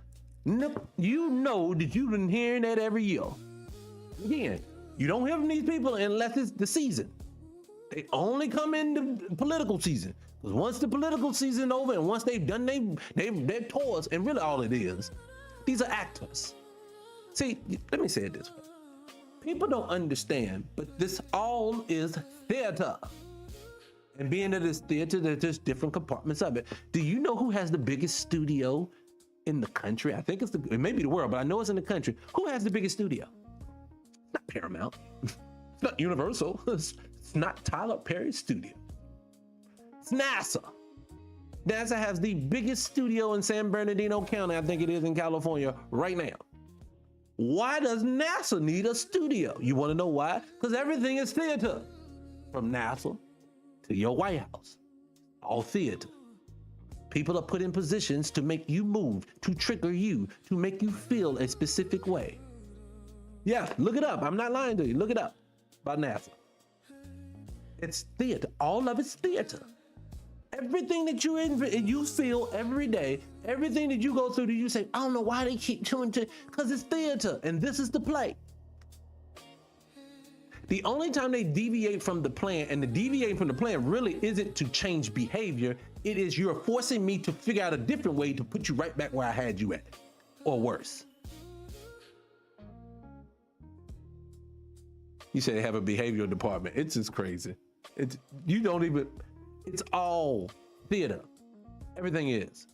Nope. You know that you've been hearing that every year. Again, you don't hear from these people unless it's the season. They only come in the political season. Because once the political season over and once they've done their tours, and really all it is, these are actors. See, let me say it this way. People don't understand, but this all is theater. And being that it's theater, there's different compartments of it. Do you know who has the biggest studio in the country? I think it may be the world, but I know it's in the country. Who has the biggest studio? It's not Paramount. It's not Universal. It's not Tyler Perry's studio. It's NASA. NASA has the biggest studio in San Bernardino County, I think it is in California right now. Why does NASA need a studio? You want to know why? Because everything is theater. From NASA to your White House, all theater. People are put in positions to make you move, to trigger you, to make you feel a specific way. Yeah, look it up. I'm not lying to you. Look it up about NASA. It's theater. All of it's theater. Everything that you feel every day, everything that you go through, that you say, I don't know why they keep doing it, because it's theater, and this is the play. The only time they deviate from the plan, and the deviating from the plan really isn't to change behavior, it is you're forcing me to figure out a different way to put you right back where I had you at, or worse. You say they have a behavioral department. It's just crazy. It's all theater. Everything is.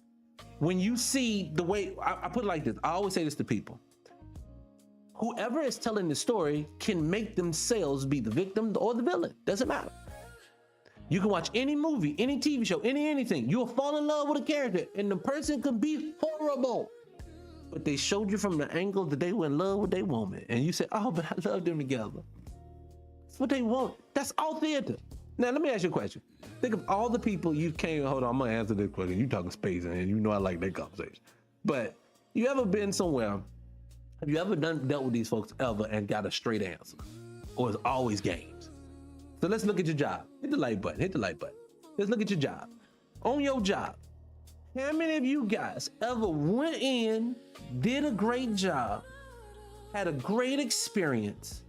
When you see the way, I put it like this, I always say this to people. Whoever is telling the story can make themselves be the victim or the villain. Doesn't matter. You can watch any movie, any TV show, anything. You'll fall in love with a character and the person can be horrible. But they showed you from the angle that they were in love with their woman. And you said, oh, but I love them together. That's what they want. That's all theater. Now, let me ask you a question. Think of all the people you came, hold on, I'm gonna answer this question. You talking space and you know I like that conversation. But you ever been somewhere, have you ever dealt with these folks ever and got a straight answer? Or it's always games? So let's look at your job. Hit the like button, hit the like button. Let's look at your job. On your job, how many of you guys ever went in, did a great job, had a great experience,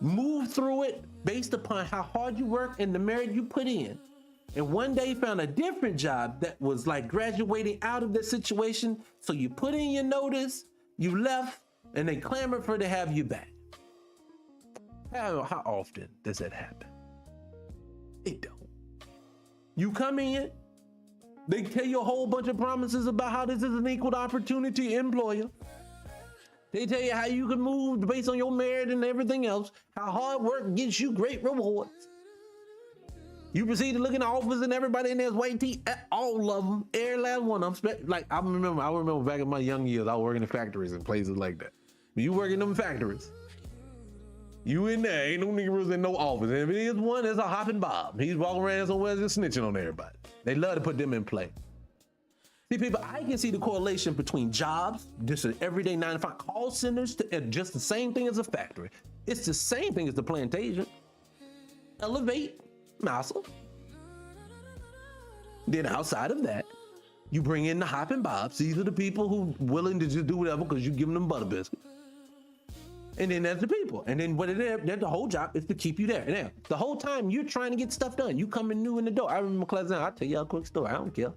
moved through it based upon how hard you worked and the merit you put in, and one day found a different job that was like graduating out of this situation, so you put in your notice, you left, and they clamored for to have you back? How often does that happen? It don't. You come in, they tell you a whole bunch of promises about how this is an equal opportunity employer. They tell you how you can move based on your merit and everything else, how hard work gets you great rewards. You proceed to look in the office and everybody in there's white tee, all of them, every last one of them. Like I remember back in my young years, I was working in factories and places like that. When you work in them factories, you in there, ain't no niggas in no office. And if it is one, it's a hopping Bob. He's walking around somewhere just snitching on everybody. They love to put them in play. See, people, I can see the correlation between jobs, just an everyday 9 to 5 call centers, to just the same thing as a factory. It's the same thing as the plantation. Elevate, muscle. Then outside of that, you bring in the hopping bobs. These are the people who willing to just do whatever because you're giving them butter biscuits. And then there's the people. And then what it is, the whole job is to keep you there. Now, the whole time you're trying to get stuff done. You coming new in the door. I remember class now, I'll tell y'all a quick story. I don't care.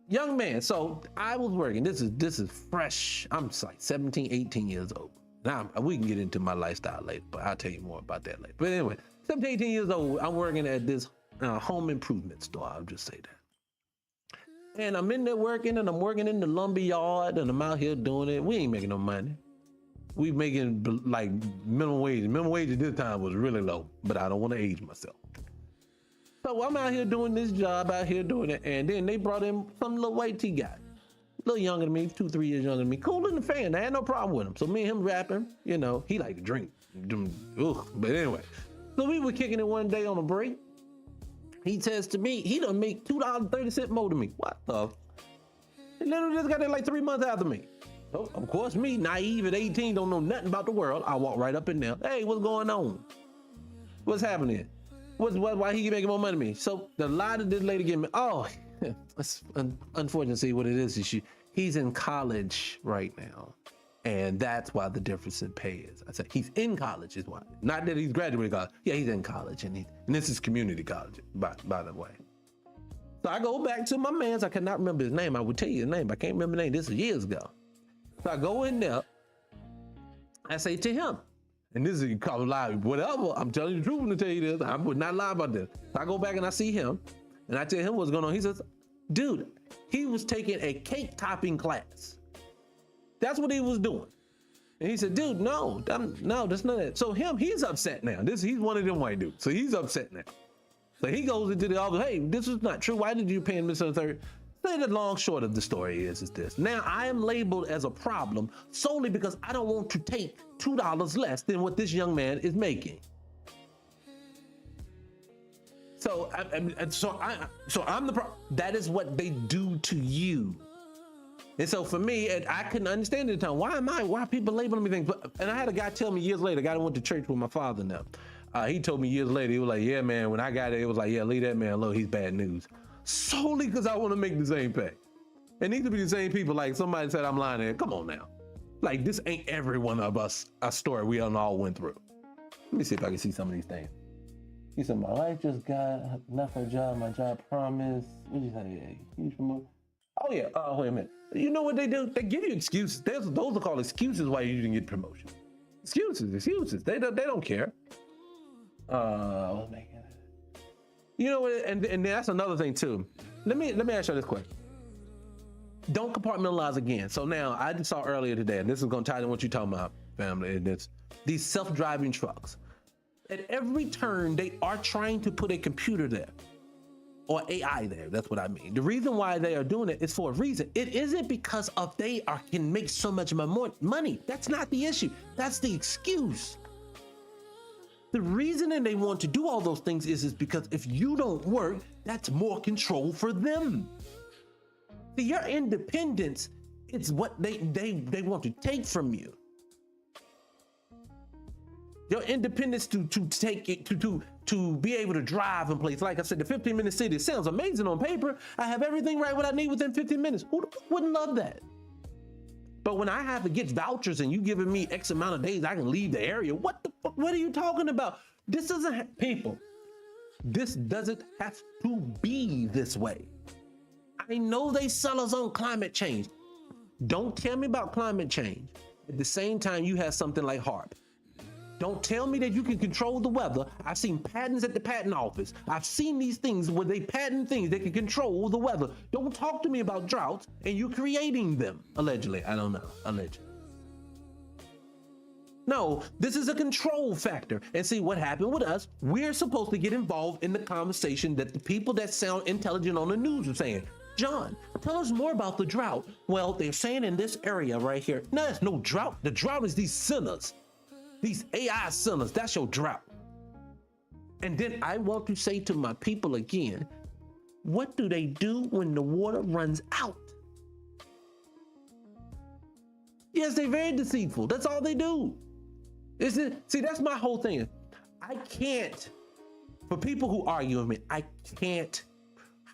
Young man, so I was working. This is fresh. I'm like 17, 18 years old. Now, we can get into my lifestyle later, but I'll tell you more about that later. But anyway, 17, 18 years old, I'm working at this home improvement store. I'll just say that. And I'm in there working, and I'm working in the lumber yard, and I'm out here doing it. We ain't making no money. We making like minimum wage. Minimum wage at this time was really low, but I don't want to age myself. So I'm out here doing this job, out here doing it, and then they brought in some little white tee guy. A little younger than me, 2-3 years younger than me. Cool in the fan. I had no problem with him. So me and him rapping, you know, he liked to drink. But anyway, so we were kicking it one day on a break. He says to me, he done make $2.30 more than me. What the? He literally just got there like 3 months after me. So of course, me, naive at 18, don't know nothing about the world. I walk right up in there. Hey, what's going on? What's happening? Why he making more money than me? So the lie that this lady gave me, oh, it's unfortunate to see what it is. He's in college right now. And that's why the difference in pay is. I said, he's in college is why. Not that he's graduated college. Yeah, he's in college, and this is community college, by the way. So I go back to my man's. I cannot remember his name. I would tell you his name. I can't remember his name. This is years ago. So I go in there. I say to him, and this is called lie, whatever. I'm telling you the truth when I tell you this. I would not lie about this. So I go back and I see him, and I tell him what's going on. He says, dude, he was taking a cake topping class. That's what he was doing. And he said, dude, no, that's not it. So he's upset now. He's one of them white dudes. So he's upset now. So he goes into the office, hey, this is not true. Why did you pay him this and the third? Say the long short of the story is this. Now I am labeled as a problem solely because I don't want to take $2 less than what this young man is making. So I'm the problem. That is what they do to you. And so for me, I couldn't understand it at the time. Why are people labeling me things? And I had a guy tell me years later, a guy that went to church with my father now. He told me years later, he was like, yeah, man, when I got it, it was like, yeah, leave that man alone, he's bad news. Solely because I want to make the same pay. It needs to be the same people. Like somebody said, I'm lying there. Come on now. Like this ain't every one of us a story we all went through. Let me see if I can see some of these things. He said, my wife just left her job, my job promised. What did you say? Huge promotion. Oh yeah, wait a minute. You know what they do? They give you excuses. Those are called excuses why you didn't get promotion. Excuses. They don't care. You know what? And that's another thing too. Let me ask you this question. Don't compartmentalize again. So now I just saw earlier today, and this is gonna tie into what you're talking about, family. And it's these self-driving trucks. At every turn, they are trying to put a computer there. Or AI there, that's what I mean. The reason why they are doing it is for a reason. It isn't because can make so much money. That's not the issue. That's the excuse. The reason they want to do all those things is because if you don't work, that's more control for them. See, your independence is what they want to take from you. Your independence to take it to be able to drive in place. Like I said, the 15-minute city sounds amazing on paper. I have everything right what I need within 15 minutes. Who wouldn't love that? But when I have to get vouchers and you giving me X amount of days I can leave the area, what the fuck? What are you talking about? This doesn't people. This doesn't have to be this way. I know they sell us on climate change. Don't tell me about climate change. At the same time, you have something like HARP. Don't tell me that you can control the weather. I've seen patents at the patent office. I've seen these things where they patent things that can control the weather. Don't talk to me about droughts and you're creating them. Allegedly, I don't know, allegedly. No, this is a control factor. And see what happened with us, we're supposed to get involved in the conversation that the people that sound intelligent on the news are saying. John, tell us more about the drought. Well, they're saying in this area right here, no, there's no drought. The drought is these sinners. These AI sinners, that's your drought. And then I want to say to my people again, what do they do when the water runs out? Yes, they're very deceitful. That's all they do. See, that's my whole thing. I can't, for people who argue with me, I can't.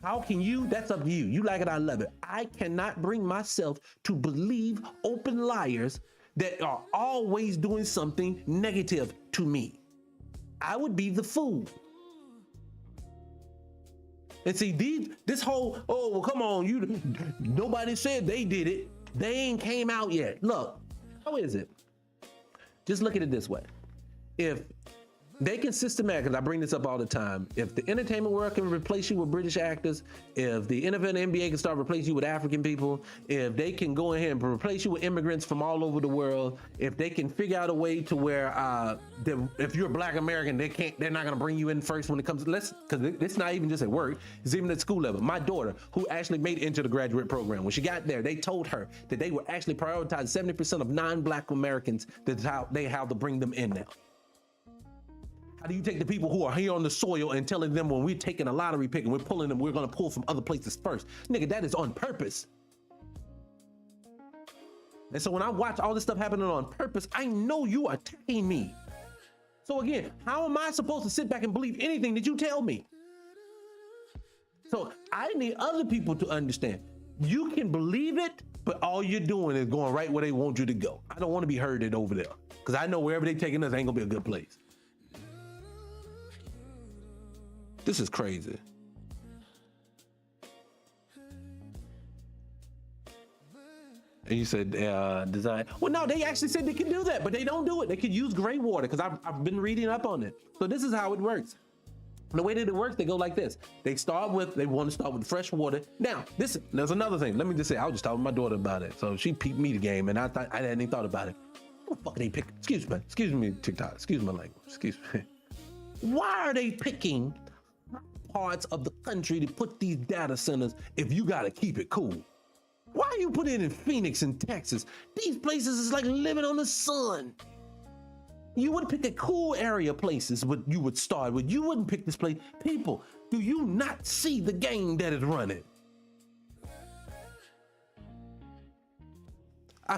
How can you? That's up to you. You like it, I love it. I cannot bring myself to believe open liars that are always doing something negative to me. I would be the fool. And see, this whole, oh, well, come on, nobody said they did it. They ain't came out yet. Look, how is it? Just look at it this way. If they can systematically, I bring this up all the time, if the entertainment world can replace you with British actors, if the NFL and NBA can start replacing you with African people, if they can go ahead and replace you with immigrants from all over the world, if they can figure out a way to where if you're a Black American, they're not gonna bring you in first when it comes to, because it's not even just at work, it's even at school level. My daughter, who actually made it into the graduate program, when she got there, they told her that they were actually prioritizing 70% of non-Black Americans, that's how they have to bring them in now. How do you take the people who are here on the soil and telling them when we're taking a lottery pick and we're pulling them, we're gonna pull from other places first? Nigga, that is on purpose. And so when I watch all this stuff happening on purpose, I know you are attacking me. So again, how am I supposed to sit back and believe anything that you tell me? So I need other people to understand. You can believe it, but all you're doing is going right where they want you to go. I don't want to be herded over there because I know wherever they taking us ain't gonna be a good place. This is crazy. And you said design. Well, no, they actually said they can do that, but they don't do it. They can use gray water because I've been reading up on it. So this is how it works. The way that it works, they go like this. They want to start with fresh water. Now, there's another thing. Let me just say, I was just talking to my daughter about it. So she peeped me the game, and I hadn't even thought about it. What the fuck are they picking? Excuse me, TikTok. Excuse my language. Excuse me. Why are they picking parts of the country to put these data centers if you got to keep it cool? Why are you putting it in Phoenix and Texas? These places is like living on the sun. You would pick a cool area places, but you would start with. You wouldn't pick this place. People, do you not see the game that is running? I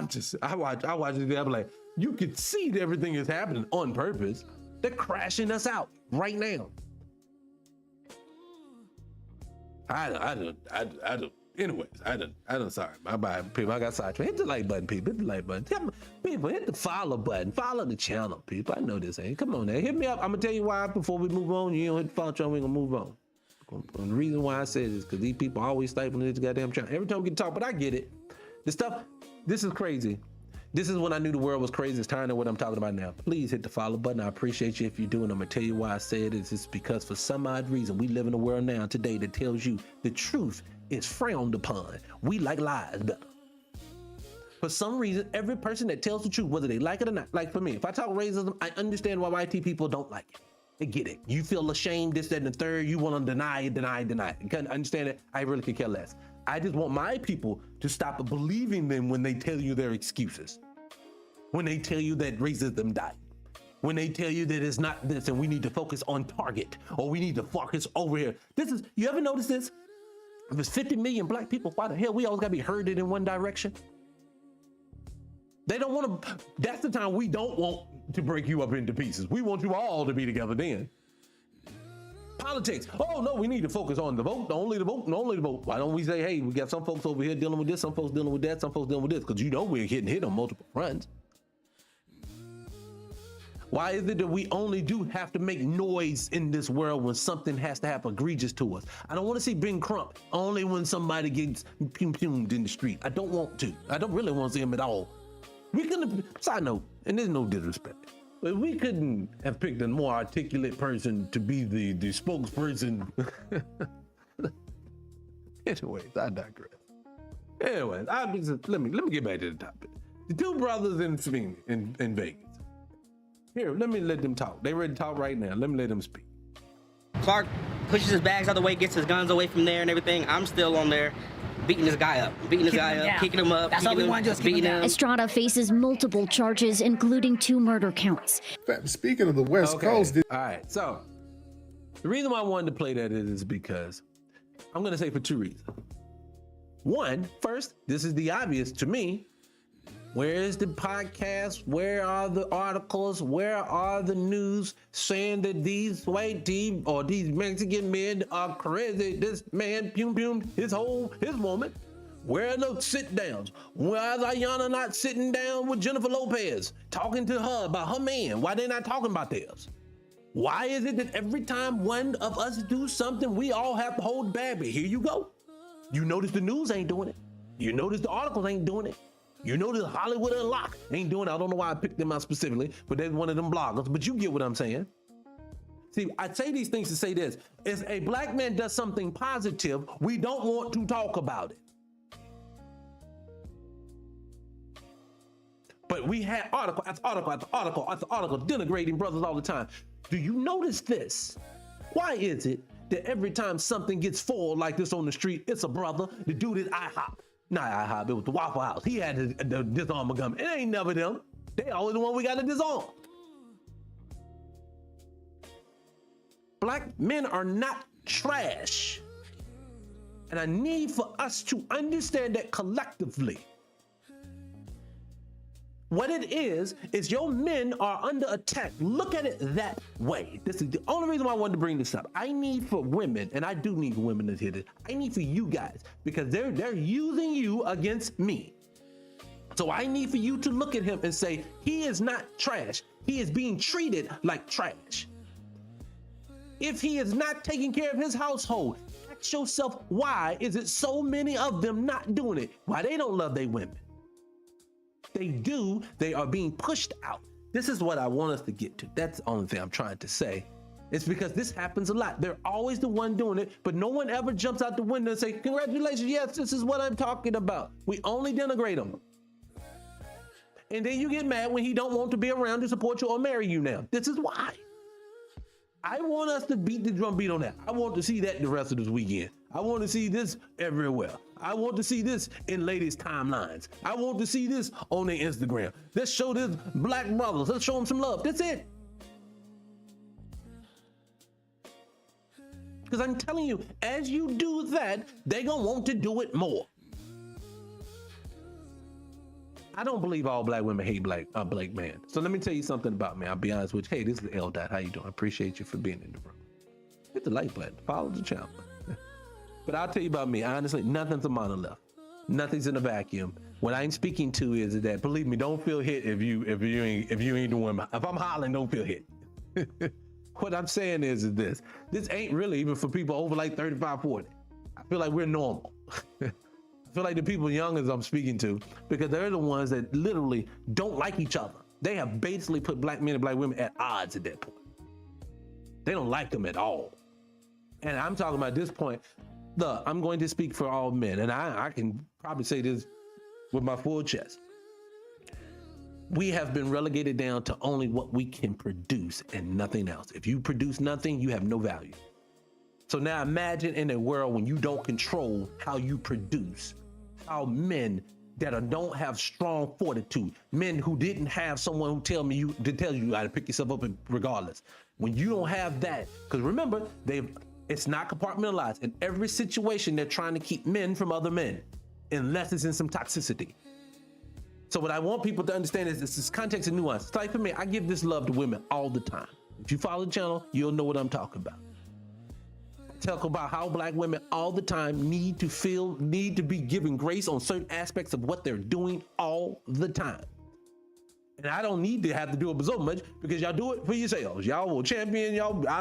watch it. I'm like, you could see that everything is happening on purpose. They're crashing us out right now. I don't. Anyways, I don't. Sorry, my bad, people. I got sidetracked. Hit the like button, people. Hit the like button. People, hit the follow button. Follow the channel, people. I know this ain't. Come on, now. Hit me up. I'm gonna tell you why before we move on. You don't hit the follow channel. We gonna move on. And the reason why I said this because these people always stifling this goddamn channel. Every time we get to talk, but I get it. This is crazy. This is when I knew the world was crazy. It's time to what I'm talking about now. Please hit the follow button. I appreciate you if you do, and I'm gonna tell you why I said it. It's because for some odd reason we live in a world now today that tells you the truth is frowned upon. We like lies better. For some reason, every person that tells the truth, whether they like it or not, like for me, if I talk racism, I understand why white people don't like it. I get it. You feel ashamed, this, that, and the third. You want to deny it. You can't understand it. I really could care less. I just want my people to stop believing them when they tell you their excuses. When they tell you that racism died. When they tell you that it's not this and we need to focus on target or we need to focus over here. You ever notice this? If there's 50 million black people, why the hell we always gotta be herded in one direction? They don't want to, that's the time we don't want to break you up into pieces. We want you all to be together then. Politics, oh no, we need to focus on the vote, only the vote, and only the vote. Why don't we say, hey, we got some folks over here dealing with this, some folks dealing with that, some folks dealing with this, because you know we're getting hit on multiple fronts. Why is it that we only do have to make noise in this world when something has to happen egregious to us? I don't want to see Ben Crump only when somebody gets pumed in the street. I don't want to. I don't really want to see him at all. We couldn't, side note, and there's no disrespect, but we couldn't have picked a more articulate person to be the spokesperson. Anyways, I digress. Anyways, let me get back to the topic. The two brothers in Vegas. Here, let me let them talk. They ready to talk right now. Let me let them speak. Clark pushes his bags out of the way, gets his guns away from there and everything. I'm still on there beating this guy up, kicking him up. That's all we want to do is keep him down. Estrada faces multiple charges, including 2 murder counts. Speaking of the West Coast. All right, so the reason why I wanted to play that is because I'm going to say for 2 reasons. One, first, this is the obvious to me. Where is the podcast? Where are the articles? Where are the news saying that these white team or these Mexican men are crazy? This man his woman. Where are the sit downs? Why is Ayanna not sitting down with Jennifer Lopez talking to her about her man? Why they not talking about theirs? Why is it that every time one of us do something, we all have to hold back? But here you go. You notice the news ain't doing it. You notice the articles ain't doing it. You know this Hollywood Unlocked ain't doing it. I don't know why I picked them out specifically, but they're one of them bloggers, but you get what I'm saying. See, I say these things to say this. If a black man does something positive, we don't want to talk about it. But we had article after article after article after article denigrating brothers all the time. Do you notice this? Why is it that every time something gets full like this on the street, it's a brother, the dude is IHOP. Not IHOP, it was the Waffle House. He had the disarm gun. It ain't never them. They always the one we got to disarm. Black men are not trash. And I need for us to understand that collectively. What it is your men are under attack. Look at it that way. This is the only reason why I wanted to bring this up. I need for women, and I do need women to hear this. I need for you guys, because they're using you against me. So I need for you to look at him and say, he is not trash. He is being treated like trash. If he is not taking care of his household, ask yourself, why is it so many of them not doing it? Why they don't love their women? They do, they are being pushed out. This is what I want us to get to. That's the only thing I'm trying to say. It's because this happens a lot. They're always the one doing it, but no one ever jumps out the window and say, congratulations, yes, this is what I'm talking about. We only denigrate them. And then you get mad when he don't want to be around to support you or marry you now. This is why. I want us to beat the drum beat on that. I want to see that the rest of this weekend. I want to see this everywhere. I want to see this in ladies' timelines. I want to see this on their Instagram. Let's show this black brothers. Let's show them some love. That's it. Because I'm telling you, as you do that, they're going to want to do it more. I don't believe all black women hate black man. So let me tell you something about me. I'll be honest with you. Hey, this is L. Dot. How you doing? I appreciate you for being in the room. Hit the like button. Follow the channel. But I'll tell you about me. Honestly, nothing's a monolith. Nothing's in a vacuum. What I'm speaking to is that, believe me, don't feel hit if you ain't the one. If I'm hollering, don't feel hit. What I'm saying is this. This ain't really even for people over like 35, 40. I feel like we're normal. I feel like the people young as I'm speaking to, because they're the ones that literally don't like each other. They have basically put black men and black women at odds at that point. They don't like them at all. And I'm talking about this point, look, I'm going to speak for all men, and I can probably say this with my full chest. We have been relegated down to only what we can produce and nothing else. If you produce nothing, you have no value. So now imagine in a world when you don't control how you produce, how men that don't have strong fortitude, men who didn't have someone who tell you how to pick yourself up regardless. When you don't have that, because remember, it's not compartmentalized. In every situation, they're trying to keep men from other men, unless it's in some toxicity. So what I want people to understand is this context and nuance. It's like for me, I give this love to women all the time. If you follow the channel, you'll know what I'm talking about. Talk about how black women all the time need to be given grace on certain aspects of what they're doing all the time. And I don't need to have to do it so much, because y'all do it for yourselves. Y'all will champion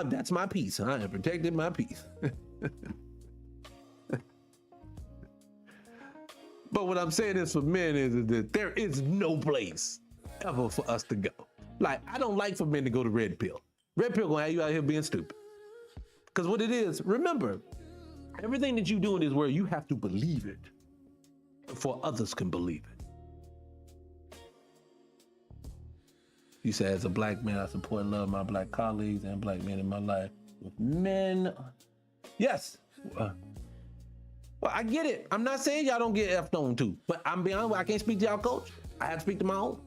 that's my peace. I have protected my peace. But what I'm saying is for men is that there is no place ever for us to go. Like, I don't like for men to go to red pill. Red pill gonna have you out here being stupid. Because what it is, remember, everything that you're doing is where you have to believe it before others can believe it. You say, as a black man, I support and love my black colleagues and black men in my life. With men, yes. Well, I get it. I'm not saying y'all don't get effed on too, but I'm being honest, I can't speak to y'all coach. I have to speak to my own.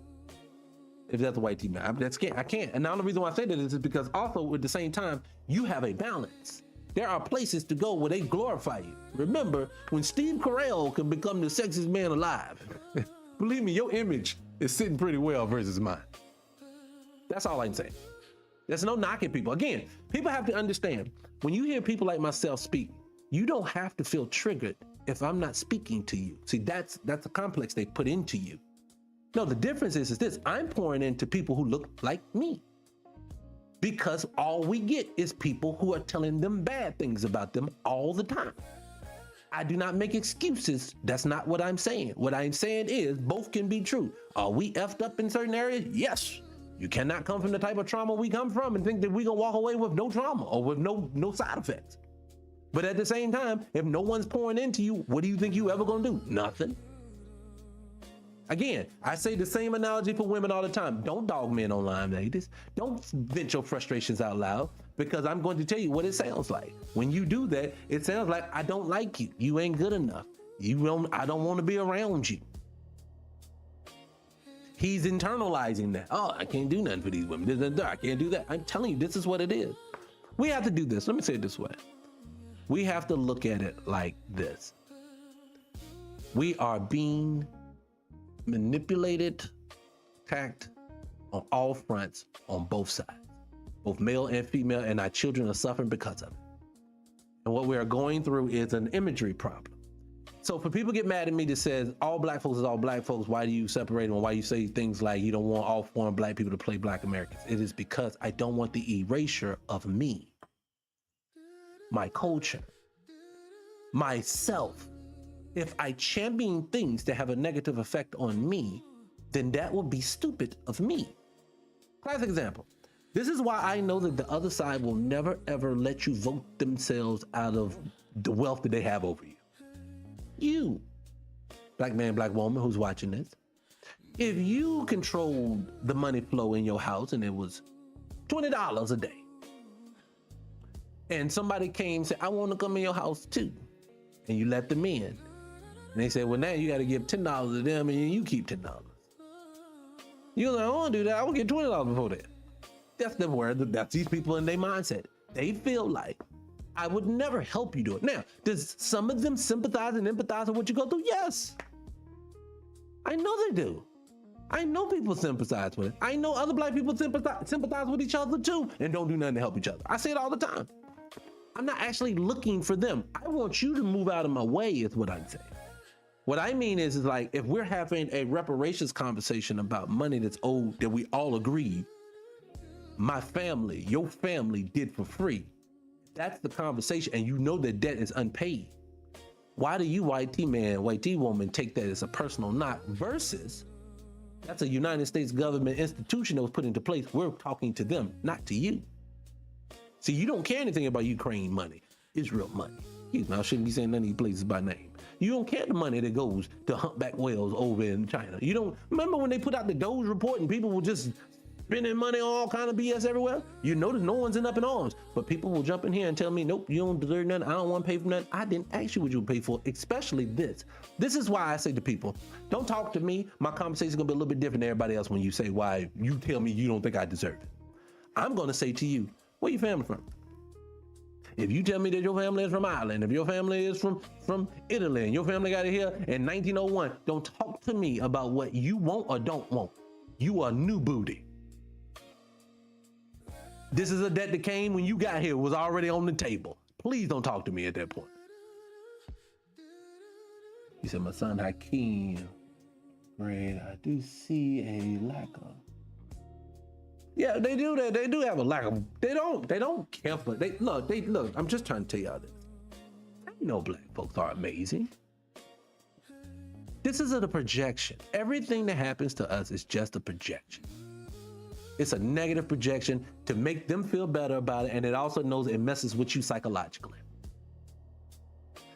If that's a white team, I can't. And the only reason why I say that is because also at the same time, you have a balance. There are places to go where they glorify you. Remember, when Steve Carell can become the sexiest man alive, believe me, your image is sitting pretty well versus mine. That's all I'm saying. There's no knocking people. Again, people have to understand, when you hear people like myself speak, you don't have to feel triggered if I'm not speaking to you. See, that's a complex they put into you. No, the difference is this. I'm pouring into people who look like me, because all we get is people who are telling them bad things about them all the time. I do not make excuses. That's not what I'm saying. What I'm saying is both can be true. Are we effed up in certain areas? Yes. You cannot come from the type of trauma we come from and think that we're gonna walk away with no trauma or with no side effects. But at the same time, if no one's pouring into you, what do you think you ever gonna do? Nothing. Again, I say the same analogy for women all the time. Don't dog men online, ladies. Don't vent your frustrations out loud, because I'm going to tell you what it sounds like. When you do that, it sounds like, I don't like you. You ain't good enough. I don't want to be around you. He's internalizing that. Oh, I can't do nothing for these women. I can't do that. I'm telling you, this is what it is. We have to do this. Let me say it this way. We have to look at it like this. We are being manipulated attacked on all fronts, on both sides, both male and female, and our children are suffering because of it. And what we are going through is an imagery problem. So for people get mad at me that says all black folks is all black folks, why do you separate them? Why you say things like you don't want all foreign black people to play black Americans? It is because I don't want the erasure of me, my culture, myself. If I champion things that have a negative effect on me, then that would be stupid of me. Classic example. This is why I know that the other side will never ever let you vote themselves out of the wealth that they have over you. You, black man, black woman who's watching this, if you controlled the money flow in your house and it was $20 a day, and somebody came and said, I want to come in your house too, and you let them in, and they said, well, now you got to give $10 to them and you keep $10. You're like, I don't want to do that. I will get $20 before that. That's the word. That's these people in their mindset. They feel like I would never help you do it. Now, does some of them sympathize and empathize with what you go through? Yes. I know they do. I know people sympathize with it. I know other black people sympathize with each other too and don't do nothing to help each other. I say it all the time. I'm not actually looking for them. I want you to move out of my way is what I'm saying. What I mean is like, if we're having a reparations conversation about money that's owed that we all agree, my family, your family did for free. That's the conversation, and you know that debt is unpaid. Why do you, white T man, white T woman, take that as a personal knock versus that's a United States government institution that was put into place? We're talking to them, not to you. See, you don't care anything about Ukraine money, Israel money. I shouldn't be saying none of these places by name. You don't care the money that goes to humpback whales over in China. You don't remember when they put out the Doge report and people were just spending money on all kind of BS everywhere? You notice no one's up in arms, but people will jump in here and tell me, nope, you don't deserve nothing. I don't want to pay for nothing. I didn't ask you what you would pay for, especially this. This is why I say to people, don't talk to me. My conversation is going to be a little bit different than everybody else when you say why you tell me you don't think I deserve it. I'm going to say to you, where your family from? If you tell me that your family is from Ireland, if your family is from Italy, and your family got it here in 1901, don't talk to me about what you want or don't want. You are new booty. This is a debt that came when you got here, was already on the table. Please don't talk to me at that point. You said, my son Hakeem, great, I do see a lack of. Yeah, they do that. They do have a lack of, they don't care for, look, I'm just trying to tell y'all this. You know black folks are amazing. This isn't a projection. Everything that happens to us is just a projection. It's a negative projection to make them feel better about it, and it also knows it messes with you psychologically.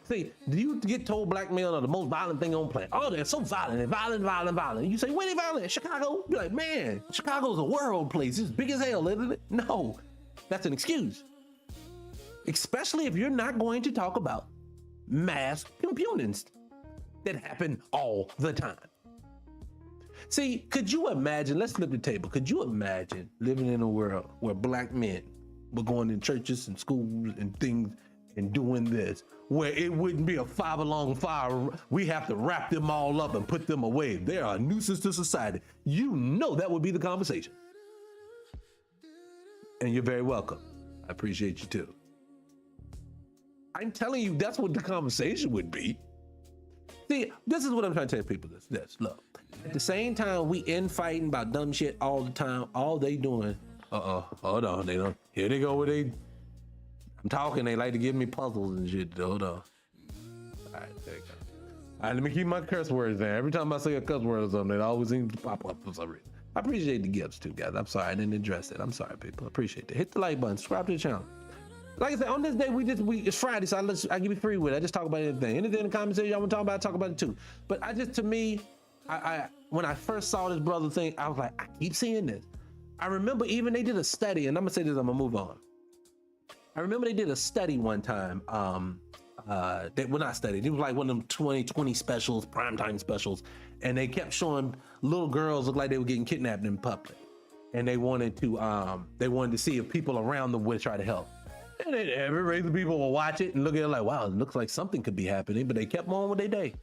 See, do you get told black men are the most violent thing on the planet? Oh, they're so violent, they're violent. You say, where they violent? Chicago? You're like, man, Chicago's a world place. It's big as hell, isn't it? No, that's an excuse. Especially if you're not going to talk about mass compunings that happen all the time. See, could you imagine, let's flip the table. Could you imagine living in a world where black men were going in churches and schools and things and doing this, where it wouldn't be a 5-alarm fire. We have to wrap them all up and put them away. They are a nuisance to society. You know that would be the conversation. And you're very welcome. I appreciate you too. I'm telling you, that's what the conversation would be. See, this is what I'm trying to tell people this. Look, at the same time we infighting about dumb shit all the time, all they doing, hold on, they don't, here they go with they, I'm talking, they like to give me puzzles and shit. Hold on. All right, there you go. All right, let me keep my curse words there. Every time I say a cuss word or something, it always seems to pop up for some reason. I appreciate the gifts too, guys. I'm sorry I didn't address it. I'm sorry, people. I appreciate it. Hit the like button, subscribe to the channel. Like I said, on this day, it's Friday, so I give you free with it. I just talk about anything. Anything in the comments y'all want to talk about it too. But to me, when I first saw this brother thing, I was like, I keep seeing this. I remember even they did a study, and I'm gonna say this, I'm gonna move on. I remember they did a study one time. They were not studied. It was like one of them 2020 specials, primetime specials, and they kept showing little girls look like they were getting kidnapped in public, and they wanted to see if people around them would try to help. And then every race of people will watch it and look at it like, wow, it looks like something could be happening, but they kept on with their day.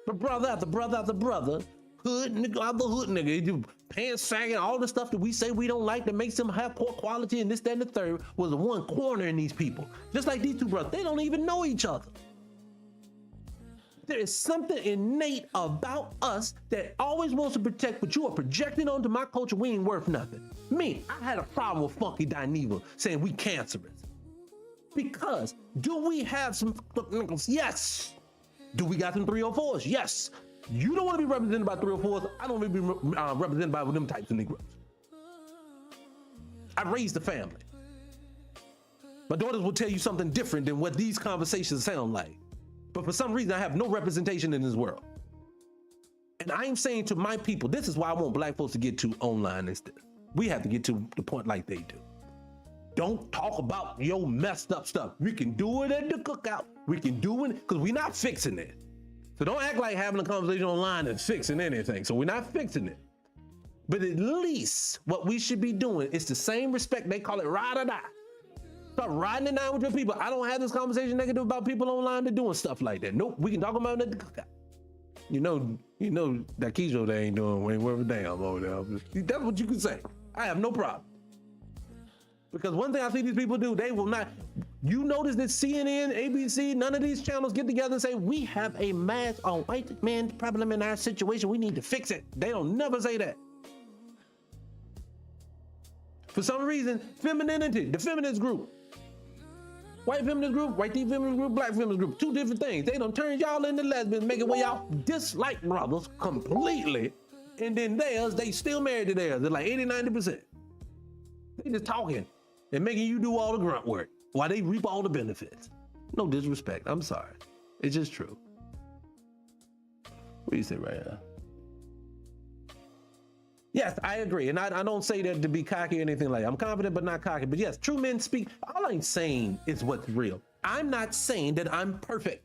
But brother after brother after brother hood nigga, I'm the hood nigga. He do pants sagging, all the stuff that we say we don't like that makes them have poor quality and this, that, and the third was the one cornering these people. Just like these two brothers, they don't even know each other. There is something innate about us that always wants to protect, but you are projecting onto my culture, we ain't worth nothing. Me, I had a problem with Funky Dineva saying we cancerous. Because do we have some niggas? Yes. Do we got some 304s? Yes. You don't want to be represented by 304s. I don't want to be represented by them types of Negroes. I raised a family. My daughters will tell you something different than what these conversations sound like. But for some reason, I have no representation in this world. And I'm saying to my people, this is why I want black folks to get to online instead. We have to get to the point like they do. Don't talk about your messed up stuff. We can do it at the cookout. We can do it because we're not fixing it. So don't act like having a conversation online is fixing anything. So we're not fixing it. But at least what we should be doing is the same respect. They call it ride or die. Start riding it down with your people. I don't have this conversation negative about people online that doing stuff like that. Nope, we can talk about it at the cookout. You know that Keijo they ain't doing ain't worth a damn over there. That's what you can say. I have no problem. Because one thing I see these people do, they will not. You notice that CNN, ABC, none of these channels get together and say, we have a mass on white man problem in our situation. We need to fix it. They don't never say that. For some reason, femininity, the feminist group. White feminist group, white feminist group, black feminist group, two different things. They done turn y'all into lesbians, making where y'all dislike brothers completely. And then theirs, they still married to theirs. They're like 80, 90%. They just talking and making you do all the grunt work while they reap all the benefits. No disrespect, I'm sorry. It's just true. What do you say right here? Yes, I agree. And I don't say that to be cocky or anything like that. I'm confident, but not cocky. But yes, true men speak. All I'm saying is what's real. I'm not saying that I'm perfect.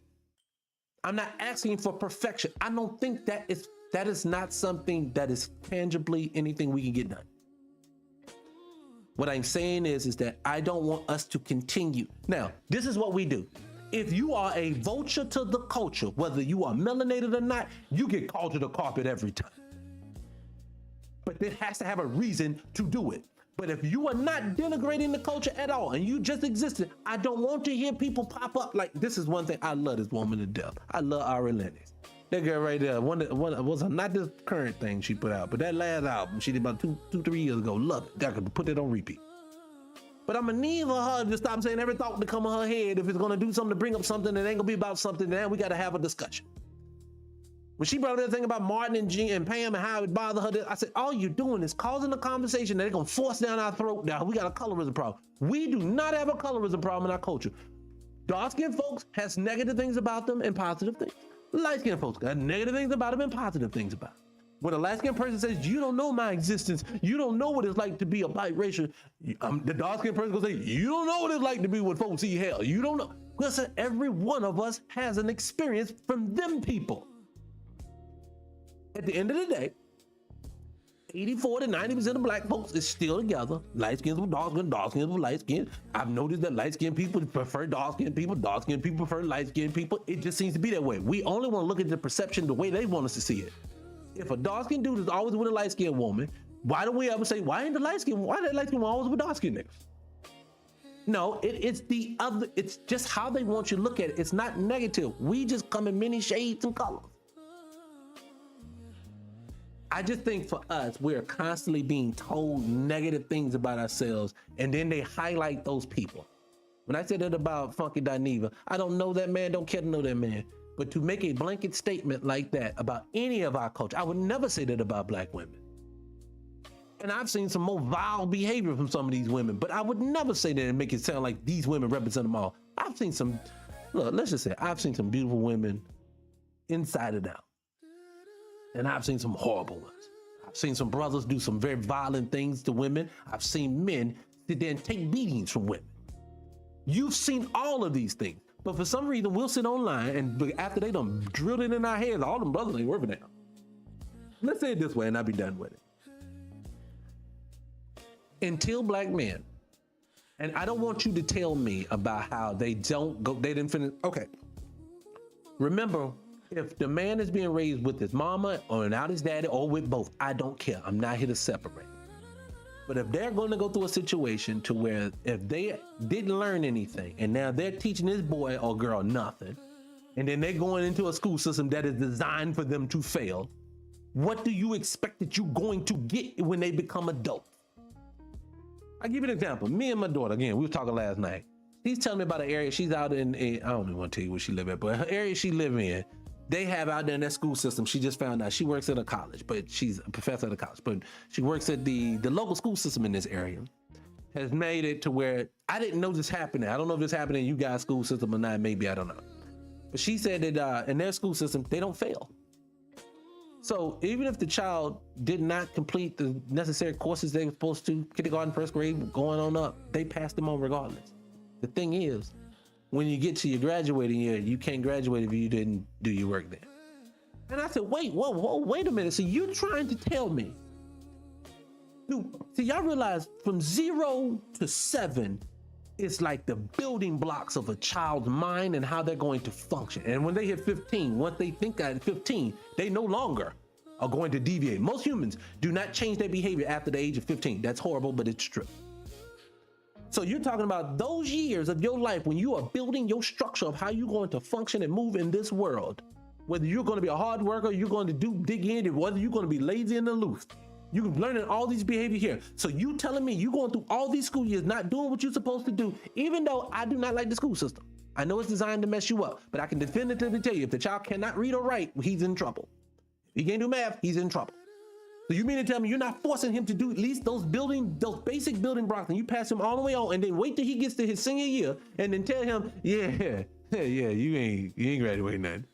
I'm not asking for perfection. I don't think that is not something that is tangibly anything we can get done. What I'm saying is that I don't want us to continue. Now, this is what we do. If you are a vulture to the culture, whether you are melanated or not, you get called to the carpet every time. But it has to have a reason to do it. But if you are not denigrating the culture at all and you just existed, I don't want to hear people pop up like, this is one thing, I love this woman to death. I love Ari Lennox. That girl right there, one was not this current thing she put out, but that last album she did about 3 years ago, love it. I could put it on repeat. But I'm gonna need for her to stop saying every thought to come in her head. If it's gonna do something to bring up something that ain't gonna be about something, then we gotta have a discussion. When she brought up that thing about Martin and Jean and Pam and how it bothered her, I said, all you're doing is causing a conversation that they're gonna force down our throat. Now we got a colorism problem. We do not have a colorism problem in our culture. Dark-skinned folks has negative things about them and positive things. Light-skinned folks got negative things about them and positive things about them. When a light-skinned person says, you don't know my existence, you don't know what it's like to be a biracial, the dark-skinned person gonna say, you don't know what it's like to be with folks see hell. You don't know. Listen, every one of us has an experience from them people. At the end of the day, 84 to 90% of black folks is still together. Light skins with dark skin, dark skins with light skin. I've noticed that light skinned people prefer dark skinned people prefer light skinned people. It just seems to be that way. We only want to look at the perception the way they want us to see it. If a dark skinned dude is always with a light skinned woman, why don't we ever say, why that light skinned woman always with dark skinned niggas? No, it's the other, it's just how they want you to look at it. It's not negative. We just come in many shades and colors. I just think for us, we're constantly being told negative things about ourselves, and then they highlight those people. When I said that about Funky Dineva, I don't know that man, don't care to know that man. But to make a blanket statement like that about any of our culture, I would never say that about black women. And I've seen some more vile behavior from some of these women, but I would never say that and make it sound like these women represent them all. I've seen some, look, let's just say, I've seen some beautiful women inside and out. And I've seen some horrible ones. I've seen some brothers do some very violent things to women. I've seen men sit there and take beatings from women. You've seen all of these things. But for some reason, we'll sit online and after they done drilled it in our heads, all them brothers ain't working now. Let's say it this way and I'll be done with it. Until black men, and I don't want you to tell me about how they didn't finish. Okay. Remember, If the man is being raised with his mama or without his daddy or with both, I don't care. I'm not here to separate. But if they're going to go through a situation to where if they didn't learn anything and now they're teaching this boy or girl nothing, and then they're going into a school system that is designed for them to fail, what do you expect that you're going to get when they become adults? I'll give you an example. Me and my daughter, again, we were talking last night. She's telling me about an area she's out in, I don't even want to tell you where she live at, but her area she live in, they have out there in that school system. She just found out she works at a college, but she's a professor at a college, but she works at the local school system in this area. Has made it to where I didn't know this happening. I don't know if this happened in you guys' school system or not, maybe, I don't know. But she said that in their school system, they don't fail. So even if the child did not complete the necessary courses they were supposed to, kindergarten, first grade, going on up, they passed them on regardless. The thing is, when you get to your graduating year, you can't graduate if you didn't do your work then. And I said, wait a minute. So you're trying to tell me, dude, see, y'all realize from 0 to 7, it's like the building blocks of a child's mind and how they're going to function. And when they hit 15, once they think at 15, they no longer are going to deviate. Most humans do not change their behavior after the age of 15. That's horrible, but it's true. So you're talking about those years of your life when you are building your structure of how you're going to function and move in this world, whether you're going to be a hard worker, you're going to dig in, whether you're going to be lazy and aloof. You're learning all these behaviors here. So you telling me you're going through all these school years not doing what you're supposed to do, even though I do not like the school system. I know it's designed to mess you up, but I can definitively tell you if the child cannot read or write, he's in trouble. If he can't do math, he's in trouble. So you mean to tell me you're not forcing him to do at least those basic building blocks, and you pass him all the way on and then wait till he gets to his senior year and then tell him, yeah, you ain't graduating nothing.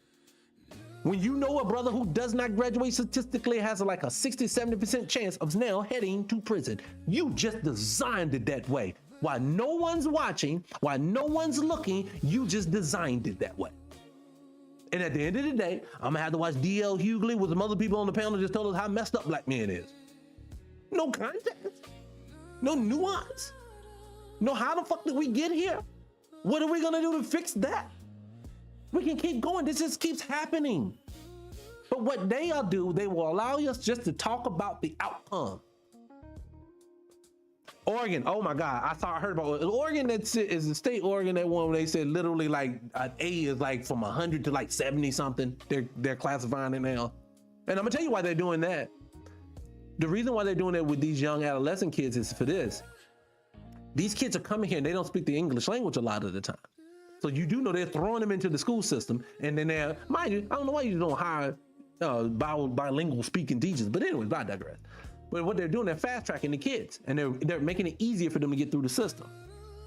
When you know a brother who does not graduate statistically has like a 60-70% chance of now heading to prison. You just designed it that way. While no one's watching, while no one's looking, you just designed it that way. And at the end of the day, I'm gonna have to watch D.L. Hughley with some other people on the panel just told us how messed up black men is. No context, no nuance, no how the fuck did we get here? What are we gonna do to fix that? We can keep going, this just keeps happening. But what they'll do, they will allow us just to talk about the outcome. Oregon, oh my God, I heard about Oregon. Is the state Oregon, that one where they said literally like an A is like from 100 to like 70 something. They're classifying it now. And I'm gonna tell you why they're doing that. The reason why they're doing it with these young adolescent kids is for this. These kids are coming here and they don't speak the English language a lot of the time. So you do know they're throwing them into the school system, and then they're, mind you, I don't know why you don't hire bilingual speaking teachers, but anyways, I digress. But what they're doing, they're fast tracking the kids, and they're making it easier for them to get through the system.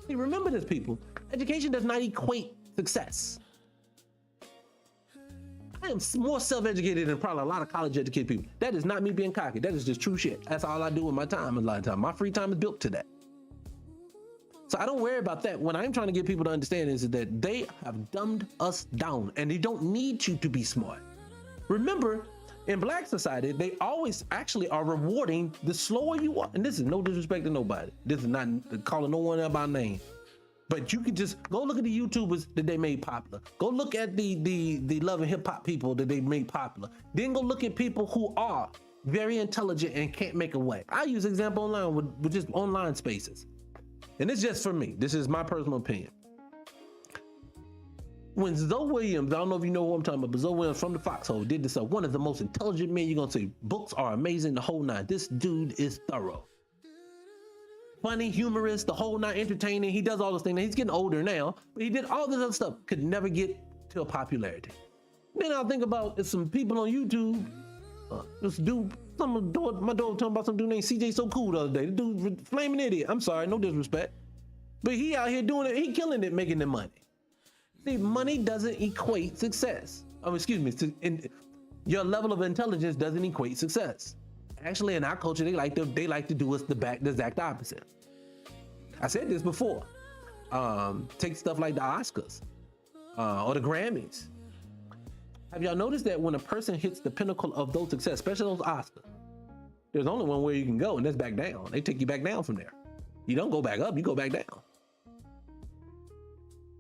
See, remember this, people. Education does not equate success. I am more self-educated than probably a lot of college-educated people. That is not me being cocky. That is just true shit. That's all I do with my time a lot of time. My free time is built to that. So I don't worry about that. What I'm trying to get people to understand is that they have dumbed us down, and they don't need you to be smart. Remember, in Black society, they always actually are rewarding the slower you are. And this is no disrespect to nobody. This is not calling no one out by name. But you can just go look at the YouTubers that they made popular. Go look at the love and hip hop people that they made popular. Then go look at people who are very intelligent and can't make a way. I use example online with just online spaces. And it's just for me. This is my personal opinion. When Zoe Williams, I don't know if you know who I'm talking about, but Zoe Williams from the Foxhole did this up. One of the most intelligent men you're gonna see. Books are amazing, the whole nine. This dude is thorough. Funny, humorous, the whole nine, entertaining. He does all those things. He's getting older now, but he did all this other stuff. Could never get to a popularity. Then I'll think about some people on YouTube. This dude, my daughter talking about some dude named CJ So Cool the other day. The dude's flaming idiot. I'm sorry, no disrespect. But he out here doing it, he killing it, making the money. See, money doesn't equate success. Excuse me, your level of intelligence doesn't equate success. Actually, in our culture, they like to do us the exact opposite. I said this before. Take stuff like the Oscars or the Grammys. Have y'all noticed that when a person hits the pinnacle of those success, especially those Oscars, there's only one way you can go, and that's back down. They take you back down from there. You don't go back up, you go back down.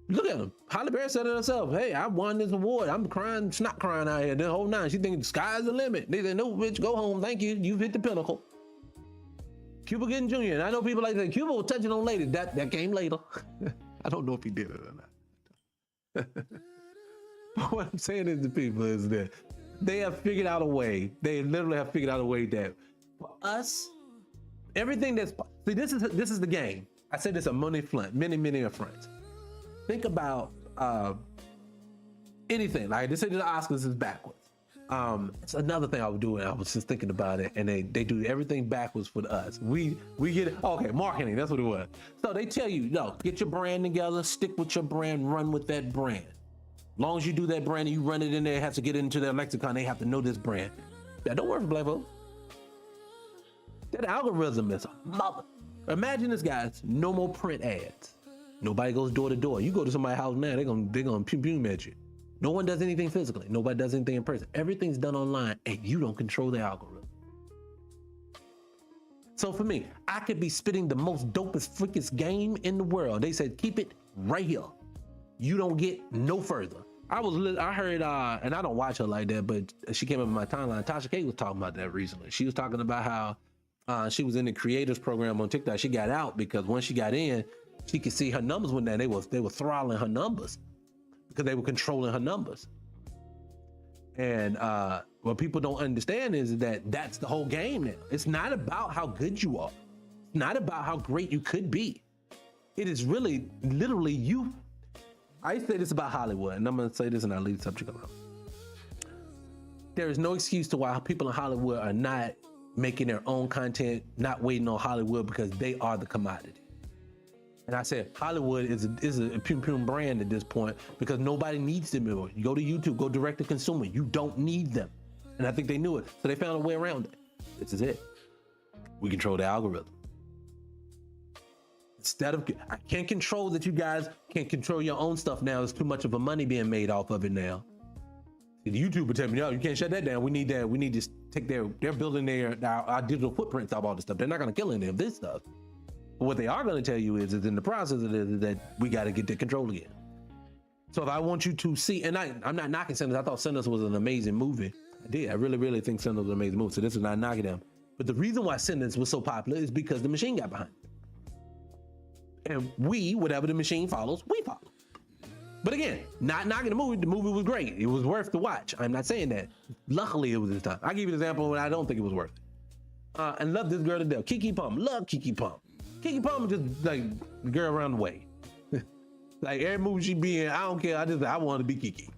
Look at him. Halle Berry said it herself. Hey, I won this award. I'm crying, snot crying out here the whole night. She thinking the sky's the limit. They said, no, bitch, go home. Thank you. You've hit the pinnacle. Cuba Gooding Jr. And I know people like that. Cuba was touching on ladies. That came later. I don't know if he did it or not. But what I'm saying is to people is that they have figured out a way. They literally have figured out a way that for us, everything that's, see, this is the game. I said this a many of friends. Think about anything. Like they say the Oscars is backwards. It's another thing I was doing. I was just thinking about it, and they do everything backwards for us. We get it. Okay, marketing. That's what it was. So they tell you, no, get your brand together, stick with your brand, run with that brand. As long as you do that brand and you run it in there, it has to get into their lexicon. They have to know this brand. That don't work for black folks. That algorithm is a mother. Imagine this, guys. No more print ads. Nobody goes door to door. You go to somebody's house now, they're gonna pew at you. No one does anything physically. Nobody does anything in person. Everything's done online, and you don't control the algorithm. So for me, I could be spitting the most dopest, freakest game in the world. They said keep it right here. You don't get no further. I heard, and I don't watch her like that, but she came up in my timeline. Tasha K was talking about that recently. She was talking about how she was in the creators program on TikTok. She got out because once she got in, she could see her numbers went down. They were throttling her numbers because they were controlling her numbers. And what people don't understand is that that's the whole game now. It's not about how good you are. It's not about how great you could be. It is really, literally you. I say this about Hollywood, and I'm gonna say this and I'll leave the subject alone. There is no excuse to why people in Hollywood are not making their own content, not waiting on Hollywood, because they are the commodity. And I said Hollywood is a pum brand at this point because nobody needs them anymore. You go to YouTube, go direct to consumer. You don't need them. And I think they knew it. So they found a way around it. This is it. We control the algorithm. Instead of, I can't control that you guys can't control your own stuff now. There's too much of a money being made off of it now. The YouTube would tell me, no, you can't shut that down. We need that. We need to take they're building our digital footprints of all this stuff. They're not going to kill any of this stuff. But what they are going to tell you is in the process of it, that we got to get the control again. So if I want you to see, and I'm not knocking Sinners. I thought Sinners was an amazing movie. I did. I really, really think Sinners was an amazing movie. So this is not knocking them. But the reason why Sinners was so popular is because the machine got behind it. And we, whatever the machine follows, we follow. But again, not knocking the movie. The movie was great. It was worth the watch. I'm not saying that. Luckily, it was this time. I'll give you an example when I don't think it was worth it. And love this girl to death. Keke Palmer. Love Keke Palmer. Keke Palmer just like the girl around the way. Like every movie she be in, I don't care. I want to be Keke.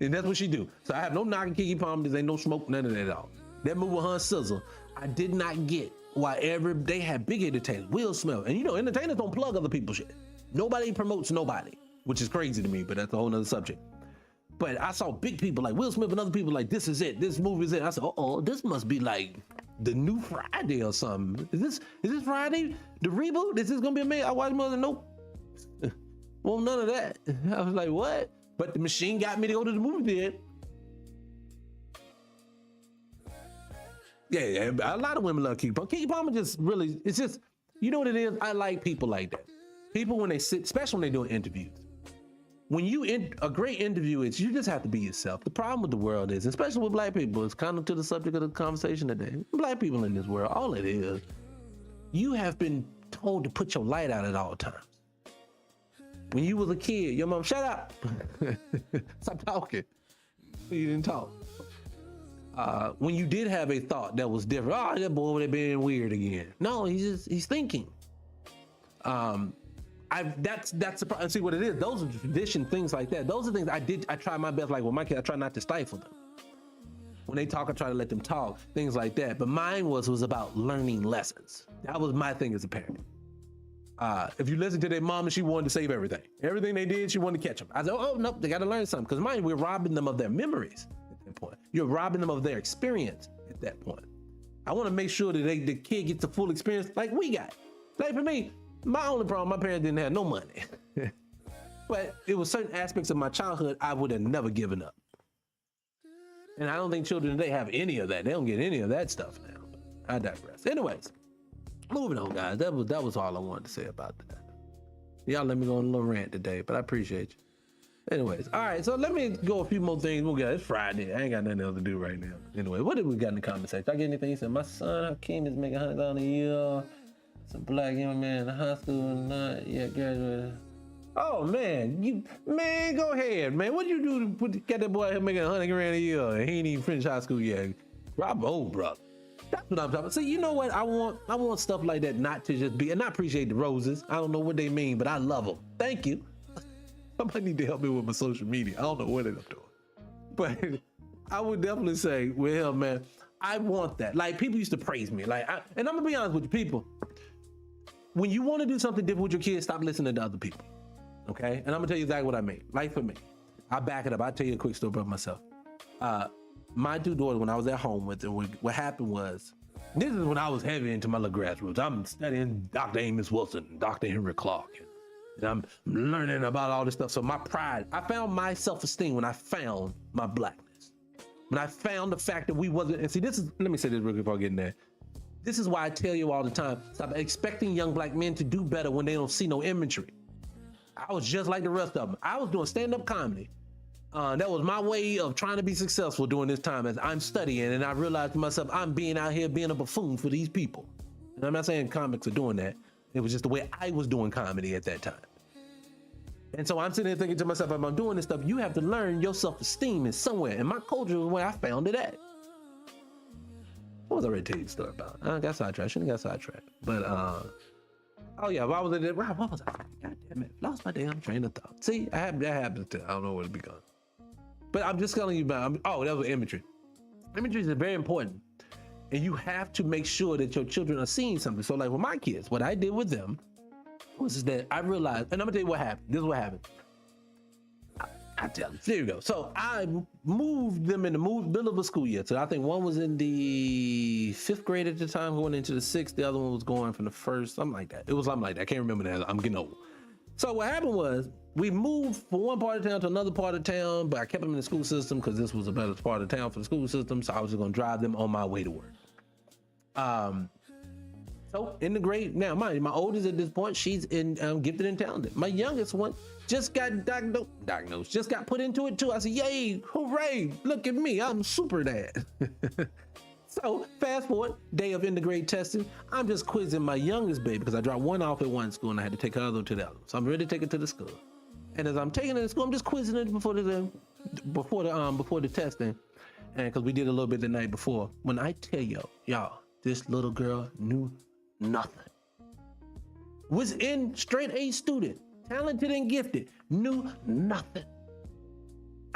And that's what she do. So I have no knocking Keke Palmer. There ain't no smoke, none of that at all. That movie with her and Sizzle, I did not get why they had big entertainers, Will Smith. And you know, entertainers don't plug other people's shit. Nobody promotes nobody, which is crazy to me, but that's a whole nother subject. But I saw big people like Will Smith and other people like, this is it. This movie is it. I said, oh, this must be like the new Friday or something. Is this Friday? The reboot? Is this gonna be amazing? I watched more than nope. Well, none of that. I was like, what? But the machine got me to go to the movie theater. Yeah, a lot of women love Keke Palmer. Keke Palmer just really, it's just, you know what it is? I like people like that. People when they sit, especially when they're doing interviews. When a great interview is, you just have to be yourself. The problem with the world is, especially with black people, it's kind of to the subject of the conversation today. Black people in this world, all it is, you have been told to put your light out at all times. When you was a kid, your mom, shut up. Stop talking. You didn't talk. When you did have a thought that was different, oh, that boy, they're being weird again. No, he's thinking. That's the problem. See what it is. Those are tradition things like that. Those are things I try my best. Like with my kids, I try not to stifle them. When they talk, I try to let them talk. Things like that. But mine was about learning lessons. That was my thing as a parent. If you listen to their mom, and she wanted to save everything. Everything they did, she wanted to catch them. I said, oh no, they got to learn something. Because mind, we're robbing them of their memories at that point. You're robbing them of their experience at that point. I want to make sure that the kid gets the full experience like we got. Like for me, my only problem, my parents didn't have no money. But it was certain aspects of my childhood I would have never given up. And I don't think children today have any of that. They don't get any of that stuff now. I digress. Anyways, moving on, guys. That was all I wanted to say about that. Y'all let me go on a little rant today, but I appreciate you. Anyways, all right, so let me go a few more things. It's Friday. I ain't got nothing else to do right now. Anyway, what did we got in the comment section? Did I get anything? He said, my son Hakeem is making $100 a year. It's a black young man in the high school, not yet graduated. Oh man, go ahead, man. What you do to get that boy out here making $100,000 a year and he ain't even finished high school yet? Bravo, brother. That's what I'm talking about. See, you know what? I want stuff like that not to just be, and I appreciate the roses. I don't know what they mean, but I love them. Thank you. Somebody need to help me with my social media. I don't know what I'm doing. But I would definitely say, well, man, I want that. Like, people used to praise me. And I'm gonna be honest with you, people. When you want to do something different with your kids, stop listening to other people. Okay? And I'm gonna tell you exactly what I mean. Like for me, I'll back it up. I'll tell you a quick story about myself. My two daughters, when I was at home with them, what happened was, this is when I was heavy into my little grassroots. I'm studying Dr. Amos Wilson, Dr. Henry Clark, and I'm learning about all this stuff. So my pride, I found my self-esteem when I found my blackness. When I found the fact that we wasn't, and see, let me say this real quick before I get in there. This is why I tell you all the time, stop expecting young black men to do better when they don't see no imagery. I was just like the rest of them. I was doing stand-up comedy. That was my way of trying to be successful during this time as I'm studying, and I realized to myself, I'm being out here being a buffoon for these people. And I'm not saying comics are doing that. It was just the way I was doing comedy at that time. And so I'm sitting there thinking to myself, if I'm doing this stuff, you have to learn your self-esteem is somewhere. And my culture was where I found it at. What was I already telling you the story about? I got sidetracked. Shouldn't have got sidetracked. But, oh yeah, I was in there. What was I? God damn it. Lost my damn train of thought. See, that happens too. I don't know where to begin. But I'm just telling you about, that was imagery. Imagery is very important. And you have to make sure that your children are seeing something. So like with my kids, what I did with them was that I realized, and I'm gonna tell you what happened. This is what happened. I tell you, there you go. So I moved them in the middle of a school year. So I think one was in the 5th grade at the time, going into the 6th. The other one was going from the 1st, something like that. It was something like that. I can't remember that. I'm getting old. So what happened was we moved from one part of town to another part of town, but I kept them in the school system because this was the better part of town for the school system. So I was just gonna drive them on my way to work. So in the grade, now mind you, my oldest at this point, she's in gifted and talented. My youngest one just got diagnosed, just got put into it too. I said, yay, hooray, look at me, I'm super dad. So fast forward, day of end of grade testing, I'm just quizzing my youngest baby because I dropped one off at one school and I had to take her other to the other. So I'm ready to take her to the school. And as I'm taking her to school, I'm just quizzing her before the testing. And because we did a little bit the night before. When I tell y'all, this little girl knew nothing. Was in straight A student, talented and gifted, knew nothing.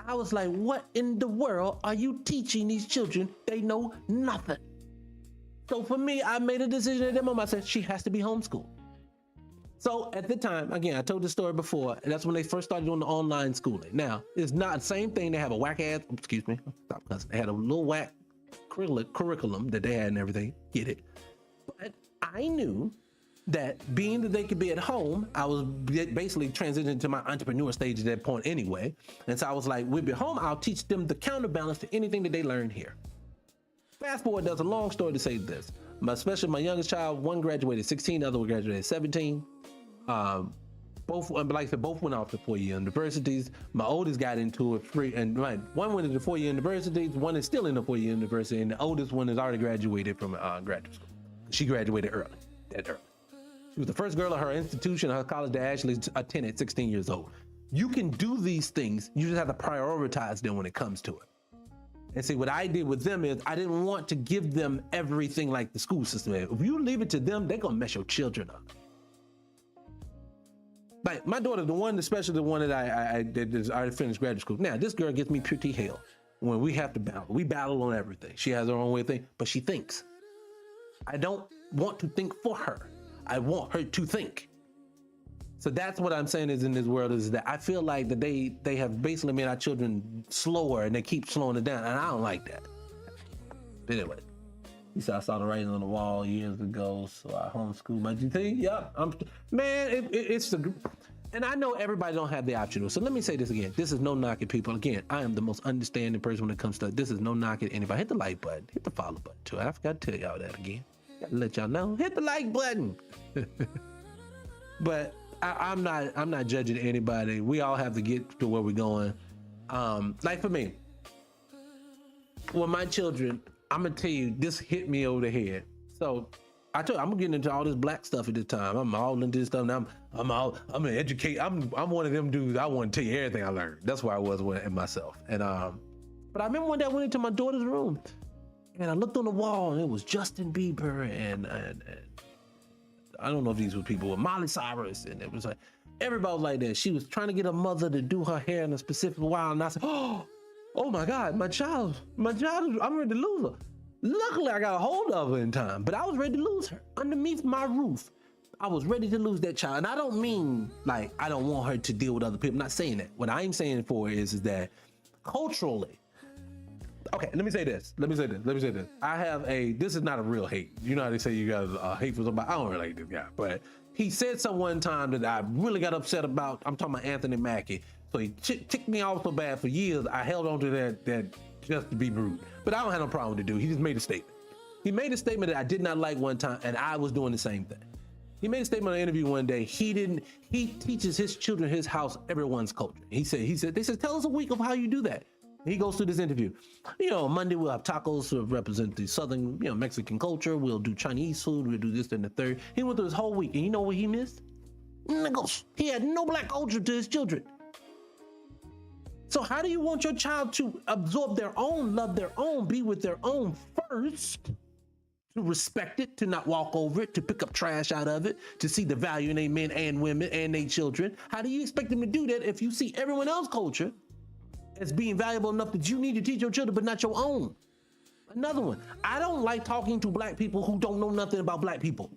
I was like, what in the world are you teaching these children? They know nothing. So for me, I made a decision at that moment. I said, she has to be homeschooled. So at the time, again, I told this story before, and that's when they first started doing the online schooling. Now, it's not the same thing. They have a whack ass, excuse me, stop cussing. They had a little whack curriculum that they had and everything, get it. But I knew that being that they could be at home, I was basically transitioning to my entrepreneur stage at that point anyway. And so I was like, we'll be home, I'll teach them the counterbalance to anything that they learn here. Fast forward, there's a long story to say this. Especially my youngest child, one graduated 16, the other one graduated 17. Both, like I said, both went off to 4-year universities. My oldest got into it free, and one went into 4-year universities, one is still in the 4-year university, and the oldest one has already graduated from graduate school. She graduated early, that early. She was the first girl at her institution, her college to actually attend at 16 years old. You can do these things, you just have to prioritize them when it comes to it. And see, what I did with them is I didn't want to give them everything like the school system is. If you leave it to them, they're gonna mess your children up. Like my daughter, the one, especially the one that I already finished graduate school. Now, this girl gets me pretty hell when we have to battle. We battle on everything. She has her own way of thinking, but she thinks. I don't want to think for her. I want her to think. So that's what I'm saying is in this world is that I feel like that they have basically made our children slower and they keep slowing it down. And I don't like that. But anyway, you said I saw the writing on the wall years ago, so I homeschooled my GT. Yeah, it's the, and I know everybody don't have the option. So let me say this again. This is no knock at people. Again, I am the most understanding person when it comes to this. Is no knock at anybody. Hit the like button, hit the follow button too. I forgot to tell y'all that again. Gotta let y'all know. Hit the like button. But I'm not judging anybody. We all have to get to where we're going. Like for me, well, my children, I'm gonna tell you, this hit me over the head. So I'm getting into all this black stuff at this time. I'm all into this stuff now. I'm gonna educate. I'm one of them dudes. I want to tell you everything I learned. That's where I was in myself. And but I remember one day I went into my daughter's room and I looked on the wall and it was Justin Bieber and I don't know if these were people with Miley Cyrus, and it was like everybody was like that. She was trying to get her mother to do her hair in a specific way, and I said, "Oh my God, my child, I'm ready to lose her." Luckily, I got a hold of her in time, but I was ready to lose her underneath my roof. I was ready to lose that child, and I don't mean like I don't want her to deal with other people. I'm not saying that. What I'm saying for is that culturally. Okay, let me say this. I have this is not a real hate. You know how they say you got a hate for somebody? I don't really hate this guy, but he said something one time that I really got upset about. I'm talking about Anthony Mackie. So he ticked me off so bad for years. I held on to that just to be rude. But I don't have no problem to do. He just made a statement. He made a statement that I did not like one time, and I was doing the same thing. He made a statement in an interview one day. He teaches his children, his house, everyone's culture. They said, tell us a week of how you do that. He goes through this interview. Monday we'll have tacos to represent the Southern, Mexican culture. We'll do Chinese food. We'll do this and the third. He went through his whole week, and you know what he missed? Niggles. He had no black culture to his children. So how do you want your child to absorb their own, love their own, be with their own first, to respect it, to not walk over it, to pick up trash out of it, to see the value in their men and women and their children? How do you expect them to do that if you see everyone else's culture as being valuable enough that you need to teach your children, but not your own? Another one. I don't like talking to black people who don't know nothing about black people.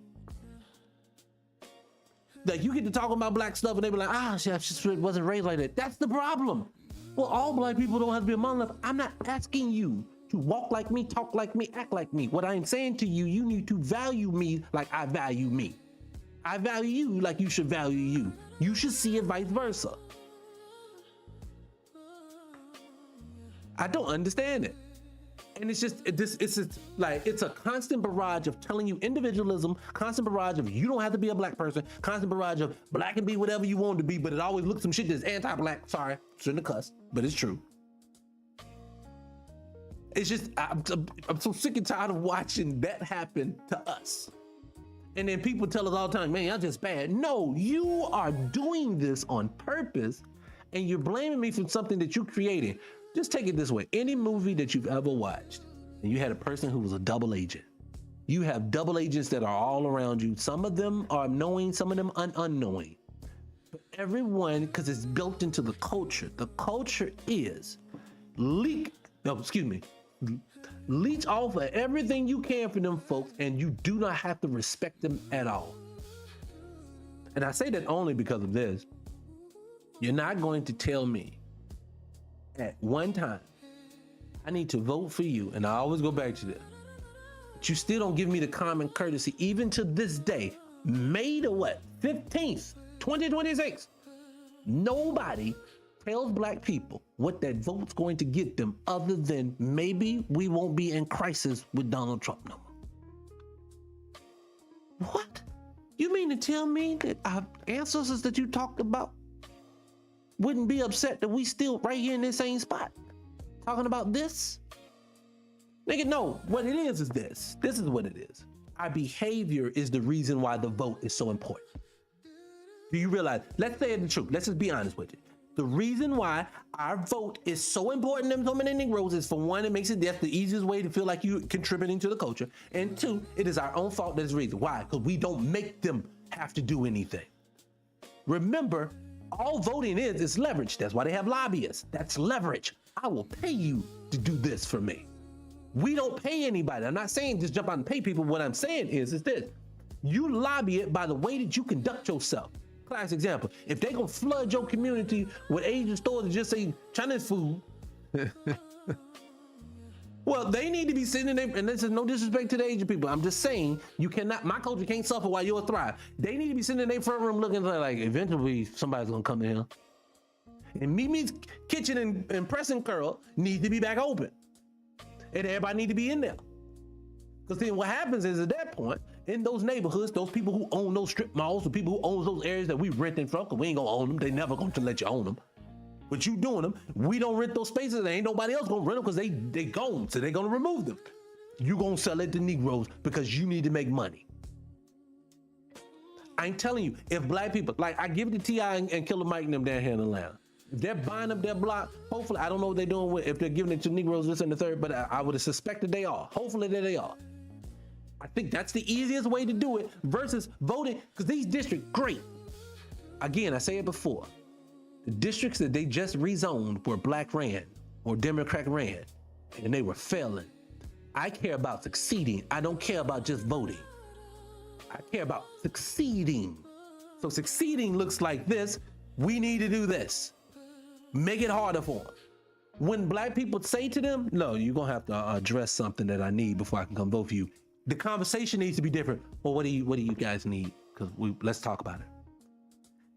Like, you get to talking about black stuff and they be like, she just wasn't raised like that. That's the problem. Well, all black people don't have to be a monolith. I'm not asking you to walk like me, talk like me, act like me. What I'm saying to you, you need to value me like I value me. I value you like you should value you. You should see it vice versa. I don't understand it. And it's a constant barrage of telling you individualism, constant barrage of you don't have to be a black person, constant barrage of black can be whatever you want to be, but it always looks some shit that's anti-black. Sorry, shouldn't have cussed, but it's true. It's just, I'm so sick and tired of watching that happen to us. And then people tell us all the time, man, I'm just bad. No, you are doing this on purpose and you're blaming me for something that you created. Just take it this way. Any movie that you've ever watched and you had a person who was a double agent, you have double agents that are all around you. Some of them are knowing, some of them unknowing. But everyone, because it's built into the culture is leech off of everything you can for them folks, and you do not have to respect them at all. And I say that only because of this. You're not going to tell me at one time, I need to vote for you, and I always go back to this, but you still don't give me the common courtesy, even to this day, May the 15th, 2026. Nobody tells black people what that vote's going to get them other than maybe we won't be in crisis with Donald Trump no more. What? You mean to tell me that our ancestors that you talked about wouldn't be upset that we still right here in this same spot talking about this? Nigga, no, what it is this. This is what it is. Our behavior is the reason why the vote is so important. Do you realize? Let's say the truth. Let's just be honest with you. The reason why our vote is so important to so many Negroes is, for one, it makes it that's the easiest way to feel like you're contributing to the culture. And two, it is our own fault. That's the reason. Why? Because we don't make them have to do anything. Remember, all voting is leverage. That's why they have lobbyists. That's leverage. I will pay you to do this for me. We don't pay anybody. I'm not saying just jump out and pay people. What I'm saying is this. You lobby it by the way that you conduct yourself. Classic example. If they're going to flood your community with Asian stores and just say Chinese food, well, they need to be sitting there, and this is no disrespect to the Asian people. I'm just saying, you cannot, my culture can't suffer while yours thrive. They need to be sitting in their front room looking like eventually somebody's going to come in here. And Mimi's kitchen and pressing curl need to be back open. And everybody need to be in there. Because then what happens is at that point, in those neighborhoods, those people who own those strip malls, the people who own those areas that we renting from, because we ain't gonna own them. They never going to let you own them. But you doing them. We don't rent those spaces. There ain't nobody else gonna rent them because they gone. So they gonna remove them. You gonna sell it to Negroes because you need to make money. I'm telling you, if black people, like I give it to T.I. and Killer Mike and them down here in Atlanta. If they're buying up their block, hopefully, I don't know what they're doing with, if they're giving it to Negroes, this and the third, but I would have suspected they are. Hopefully they are. I think that's the easiest way to do it versus voting, because these districts, great. Again, I say it before. The districts that they just rezoned where black ran or Democrat ran, and they were failing. I care about succeeding. I don't care about just voting. I care about succeeding. So succeeding looks like this. We need to do this. Make it harder for them. When black people say to them, no, you're gonna have to address something that I need before I can come vote for you. The conversation needs to be different. Well, what do you guys need? Because let's talk about it.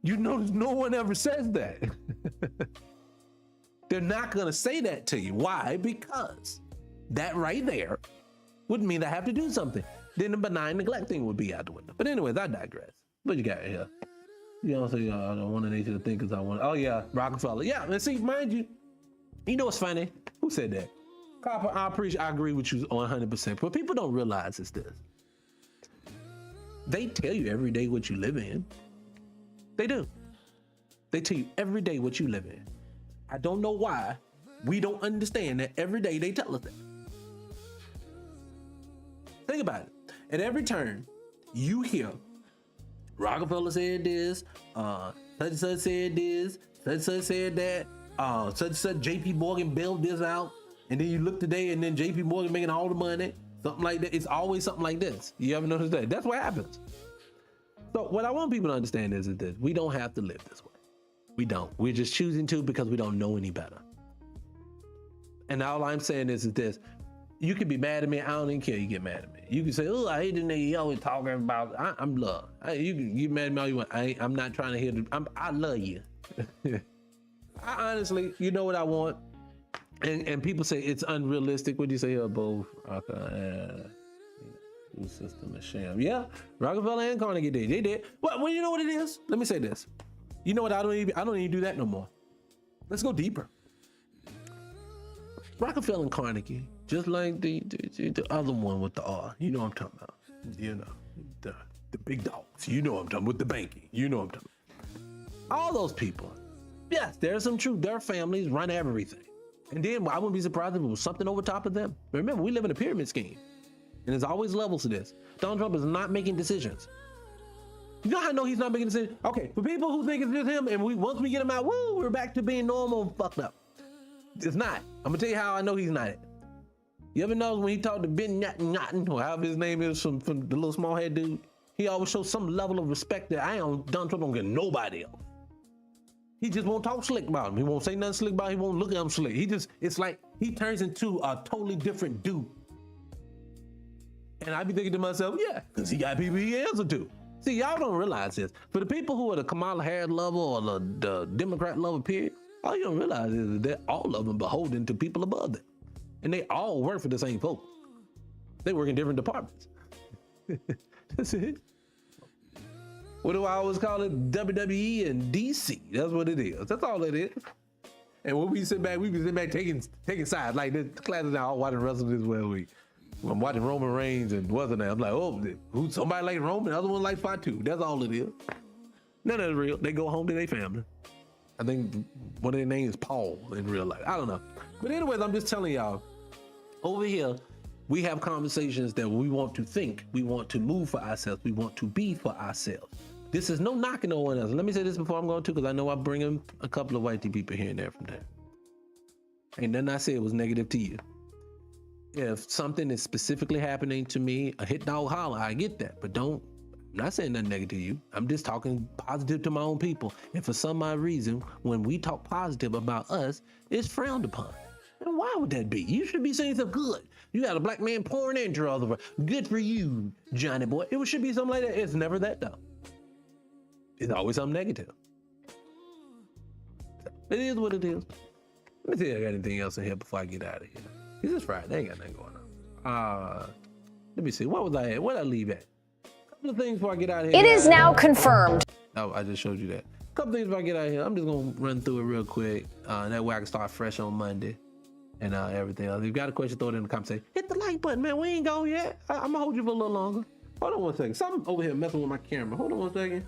You know, no one ever says that. They're not gonna say that to you. Why? Because that right there would mean I have to do something. Then the benign neglect thing would be out the window. But anyways, I digress. What you got here? You know, say I don't want a nation to think as I want. Oh yeah, Rockefeller. Yeah, and see, mind you, you know what's funny? Who said that? Copper, I agree with you 100%. What people don't realize is this. They tell you every day what you live in. They do. They tell you every day what you live in. I don't know why we don't understand that every day they tell us that. Think about it. At every turn, you hear Rockefeller said this, such and such said this, such and such said that, such and such JP Morgan bailed this out, and then you look today and then JP Morgan making all the money, something like that. It's always something like this. You ever notice that? That's what happens. So what I want people to understand is that we don't have to live this way. We don't. We're just choosing to because we don't know any better. And all I'm saying is this. You can be mad at me. I don't even care. You get mad at me. You can say, "Oh, I hate the nigga. You always talking about." I'm love. You can get mad at me all you want. I'm not trying to hear. I love you. I honestly, you know what I want. And people say it's unrealistic. What do you say here, both? System of sham. Yeah, Rockefeller and Carnegie did. They did. Well, you know what it is? Let me say this. You know what? I don't even do that no more. Let's go deeper. Rockefeller and Carnegie, just like the other one with the R. You know what I'm talking about. You know, the big dogs. You know what I'm talking about. With the banking. You know what I'm talking about. All those people. Yes, there's some truth. Their families run everything. And then I wouldn't be surprised if it was something over top of them. But remember, we live in a pyramid scheme. And there's always levels to this. Donald Trump is not making decisions. You know how I know he's not making decisions? Okay, for people who think it's just him, and once we get him out, woo, we're back to being normal and fucked up. It's not. I'm gonna tell you how I know he's not it. You ever notice when he talked to Ben Notten, or however his name is from the little small head dude, he always shows some level of respect that Donald Trump don't get nobody else. He just won't talk slick about him. He won't say nothing slick about him. He won't look at him slick. It's like he turns into a totally different dude. And I be thinking to myself, yeah, because he got people he answer to. See, y'all don't realize this. For the people who are the Kamala Harris lover or the Democrat lover, period, all you don't realize is that all of them beholden to people above them. And they all work for the same folks. They work in different departments. That's it. What do I always call it? WWE and DC. That's what it is. That's all it is. And when we sit back, taking sides. Like this class is now watching wrestling this week. I'm watching Roman Reigns and what's it? I'm like, oh, who? Somebody like Roman, the other one like Fatu. That's all it is. None of it's real. They go home to their family. I think one of their names is Paul in real life. I don't know. But anyways, I'm just telling y'all, over here, we have conversations that we want to think, we want to move for ourselves, we want to be for ourselves. This is no knocking on one else. Let me say this before I'm going to, because I know I bring in a couple of white people here and there from there. Ain't nothing I said was negative to you. If something is specifically happening to me, a hit dog holler, I get that. But I'm not saying nothing negative to you. I'm just talking positive to my own people. And for some odd reason, when we talk positive about us, it's frowned upon. And why would that be? You should be saying something good. You got a black man pouring into other. Good for you, Johnny boy. It should be something like that. It's never that though. It's always something negative. It is what it is. Let me see if I got anything else in here before I get out of here. This is Friday. They ain't got nothing going on. Let me see. What was I at? Where'd I leave at? Couple of things before I get out of here. It is now confirmed. Oh, I just showed you that. Couple things before I get out of here. I'm just gonna run through it real quick. That way I can start fresh on Monday and everything else. If you got a question, throw it in the comments. Say, hit the like button, man. We ain't gone yet. I'm gonna hold you for a little longer. Hold on one second. Something over here messing with my camera. Hold on one second.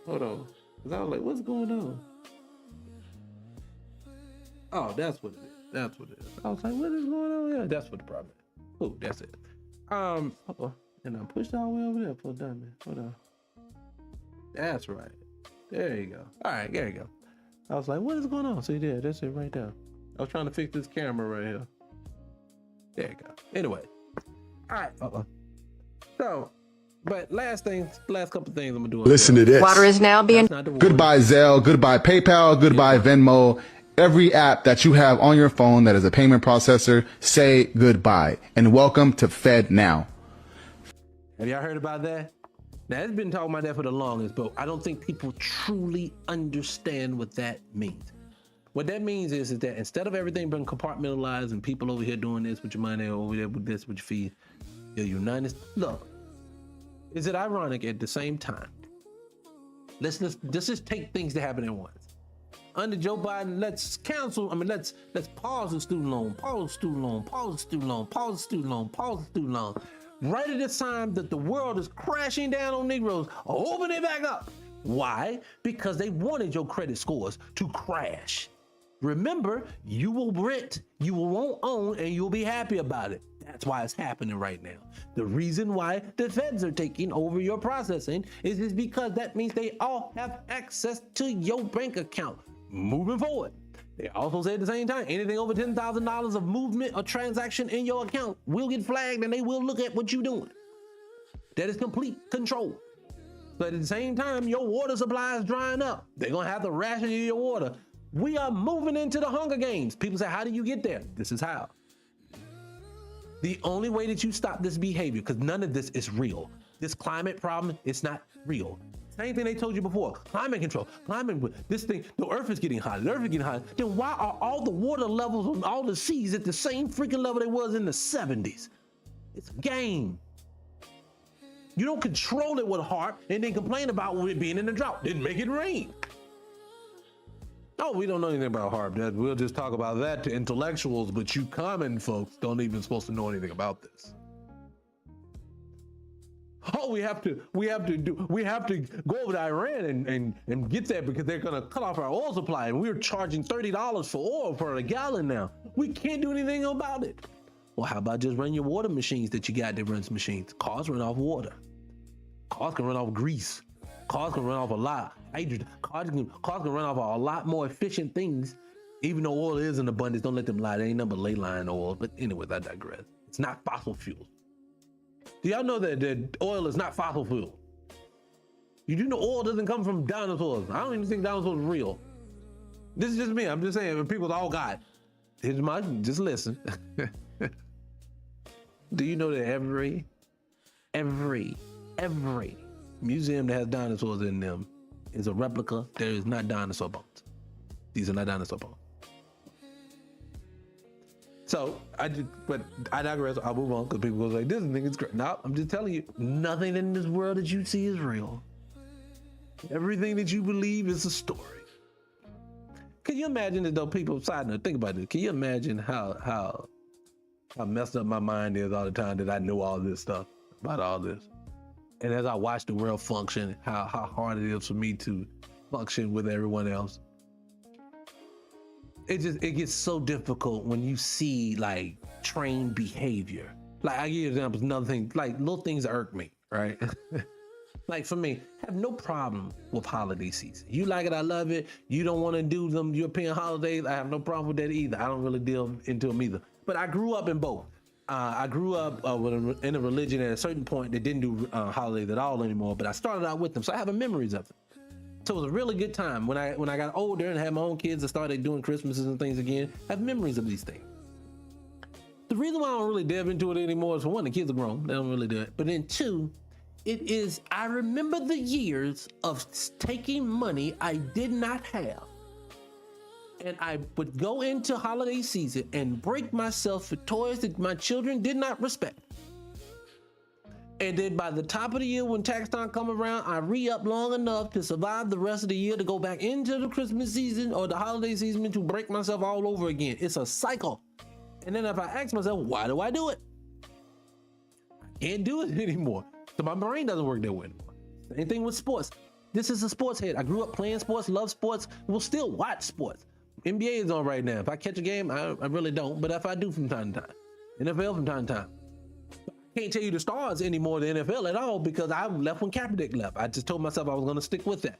Hold on. Cause I was like, what's going on? Oh, that's what it is. That's what it is. I was like, what is going on? Yeah, that's what the problem is. Oh, that's it. Hold on. And I pushed all the way over there for a dummy. Hold on. That's right. There you go. All right, there you go. I was like, what is going on? See there, that's it right there. I was trying to fix this camera right here. There you go. Anyway. All right. So, but last couple things I'm gonna do. Listen to this. Water is now being... Goodbye Zelle, goodbye PayPal, goodbye Venmo. Every app that you have on your phone that is a payment processor, say goodbye. And welcome to Fed Now. Have y'all heard about that? Now, it's been talking about that for the longest, but I don't think people truly understand what that means. What that means is that instead of everything being compartmentalized and people over here doing this with your money, over there with this with your fees, you're united. Look, is it ironic at the same time? Let's just take things that happen at once. Under Joe Biden, let's pause the student loan, pause the student loan, pause the student loan, pause the student loan, pause the student loan. Right at this time that the world is crashing down on Negroes, open it back up. Why? Because they wanted your credit scores to crash. Remember, you will rent, you won't own, and you'll be happy about it. That's why it's happening right now. The reason why the feds are taking over your processing is because that means they all have access to your bank account. Moving forward, they also say at the same time, anything over $10,000 of movement or transaction in your account will get flagged and they will look at what you're doing. That is complete control. But at the same time, your water supply is drying up. They're gonna have to ration you your water. We are moving into the Hunger Games. People say, how do you get there? This is how. The only way that you stop this behavior, because none of this is real. This climate problem, it's not real. Same thing they told you before, climate control, this thing, the earth is getting hot, Then why are all the water levels on all the seas at the same freaking level they was in the 70s? It's a game. You don't control it with HARP and then complain about it being in the drought. Didn't make it rain. Oh, we don't know anything about HARP. We'll just talk about that to intellectuals, but you common folks don't even supposed to know anything about this. Oh, we have to go over to Iran and get that because they're gonna cut off our oil supply, and we're charging $30 for oil per a gallon now. We can't do anything about it. Well, how about just run your water machines that you got that runs machines? Cars run off water. Cars can run off grease. Cars can run off a lot. Cars can run off a lot more efficient things. Even though oil is in abundance, don't let them lie. There ain't nothing but ley line oil. But anyways, I digress. It's not fossil fuel. Do y'all know that oil is not fossil fuel? You do know oil doesn't come from dinosaurs. I don't even think dinosaurs are real. This is just me. I'm just saying, when people all got, just listen. Do you know that every museum that has dinosaurs in them is a replica? There is not dinosaur bones. These are not dinosaur bones. So I digress. I'll move on because people go like, this nigga's great. No, I'm just telling you, nothing in this world that you see is real. Everything that you believe is a story. Can you imagine it though, people, side note, think about this. Can you imagine how messed up my mind is all the time that I know all this stuff about all this? And as I watch the world function, how hard it is for me to function with everyone else. It gets so difficult when you see like trained behavior. Like I give you examples, another thing, like little things irk me, right? Like for me, I have no problem with holiday season. You like it, I love it. You don't want to do them European holidays, I have no problem with that either. I don't really deal into them either. But I grew up in both. I grew up in a religion at a certain point that didn't do holidays at all anymore, but I started out with them, so I have memories of it. So it was a really good time. When I got older and had my own kids and started doing Christmases and things again, I have memories of these things. The reason why I don't really delve into it anymore is, for one, the kids are grown, they don't really do it. But then two, I remember the years of taking money I did not have, and I would go into holiday season and break myself for toys that my children did not respect. And then by the top of the year, when tax time come around, I re-up long enough to survive the rest of the year to go back into the Christmas season or the holiday season to break myself all over again. It's a cycle. And then if I ask myself, why do I do it? I can't do it anymore. So my brain doesn't work that way anymore. Same thing with sports. This is a sports head. I grew up playing sports, love sports, will still watch sports. NBA is on right now. If I catch a game, I really don't. But if I do from time to time, NFL from time to time. Can't tell you the stars anymore than NFL at all because I left when Kaepernick left. I just told myself I was going to stick with that.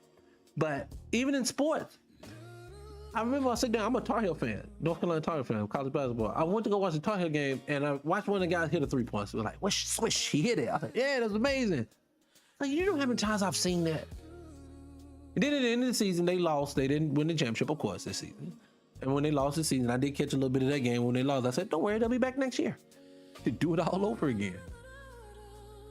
But even in sports, I remember I sat down. I'm a Tar Heel fan, North Carolina Tar Heel fan, college basketball. I went to go watch the Tar Heel game and I watched one of the guys hit a 3-point. So it was like, whoosh, swish, he hit it. I was like, yeah, that's amazing. Like, you know how many times I've seen that? And then at the end of the season, they lost. They didn't win the championship, of course, this season. And when they lost this season, I did catch a little bit of that game. When they lost, I said, don't worry, they'll be back next year to do it all over again.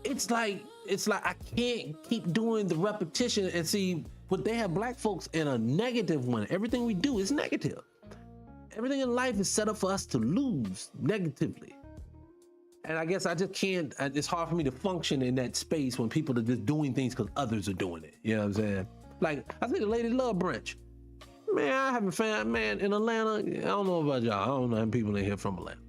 It's like I can't keep doing the repetition and see, but they have black folks in a negative one. Everything we do is negative. Everything in life is set up for us to lose negatively. And I guess I just can't, it's hard for me to function in that space when people are just doing things because others are doing it. You know what I'm saying? Like, I think the ladies love brunch. Man, I haven't found, man, in Atlanta, I don't know about y'all. I don't know how many people in here from Atlanta.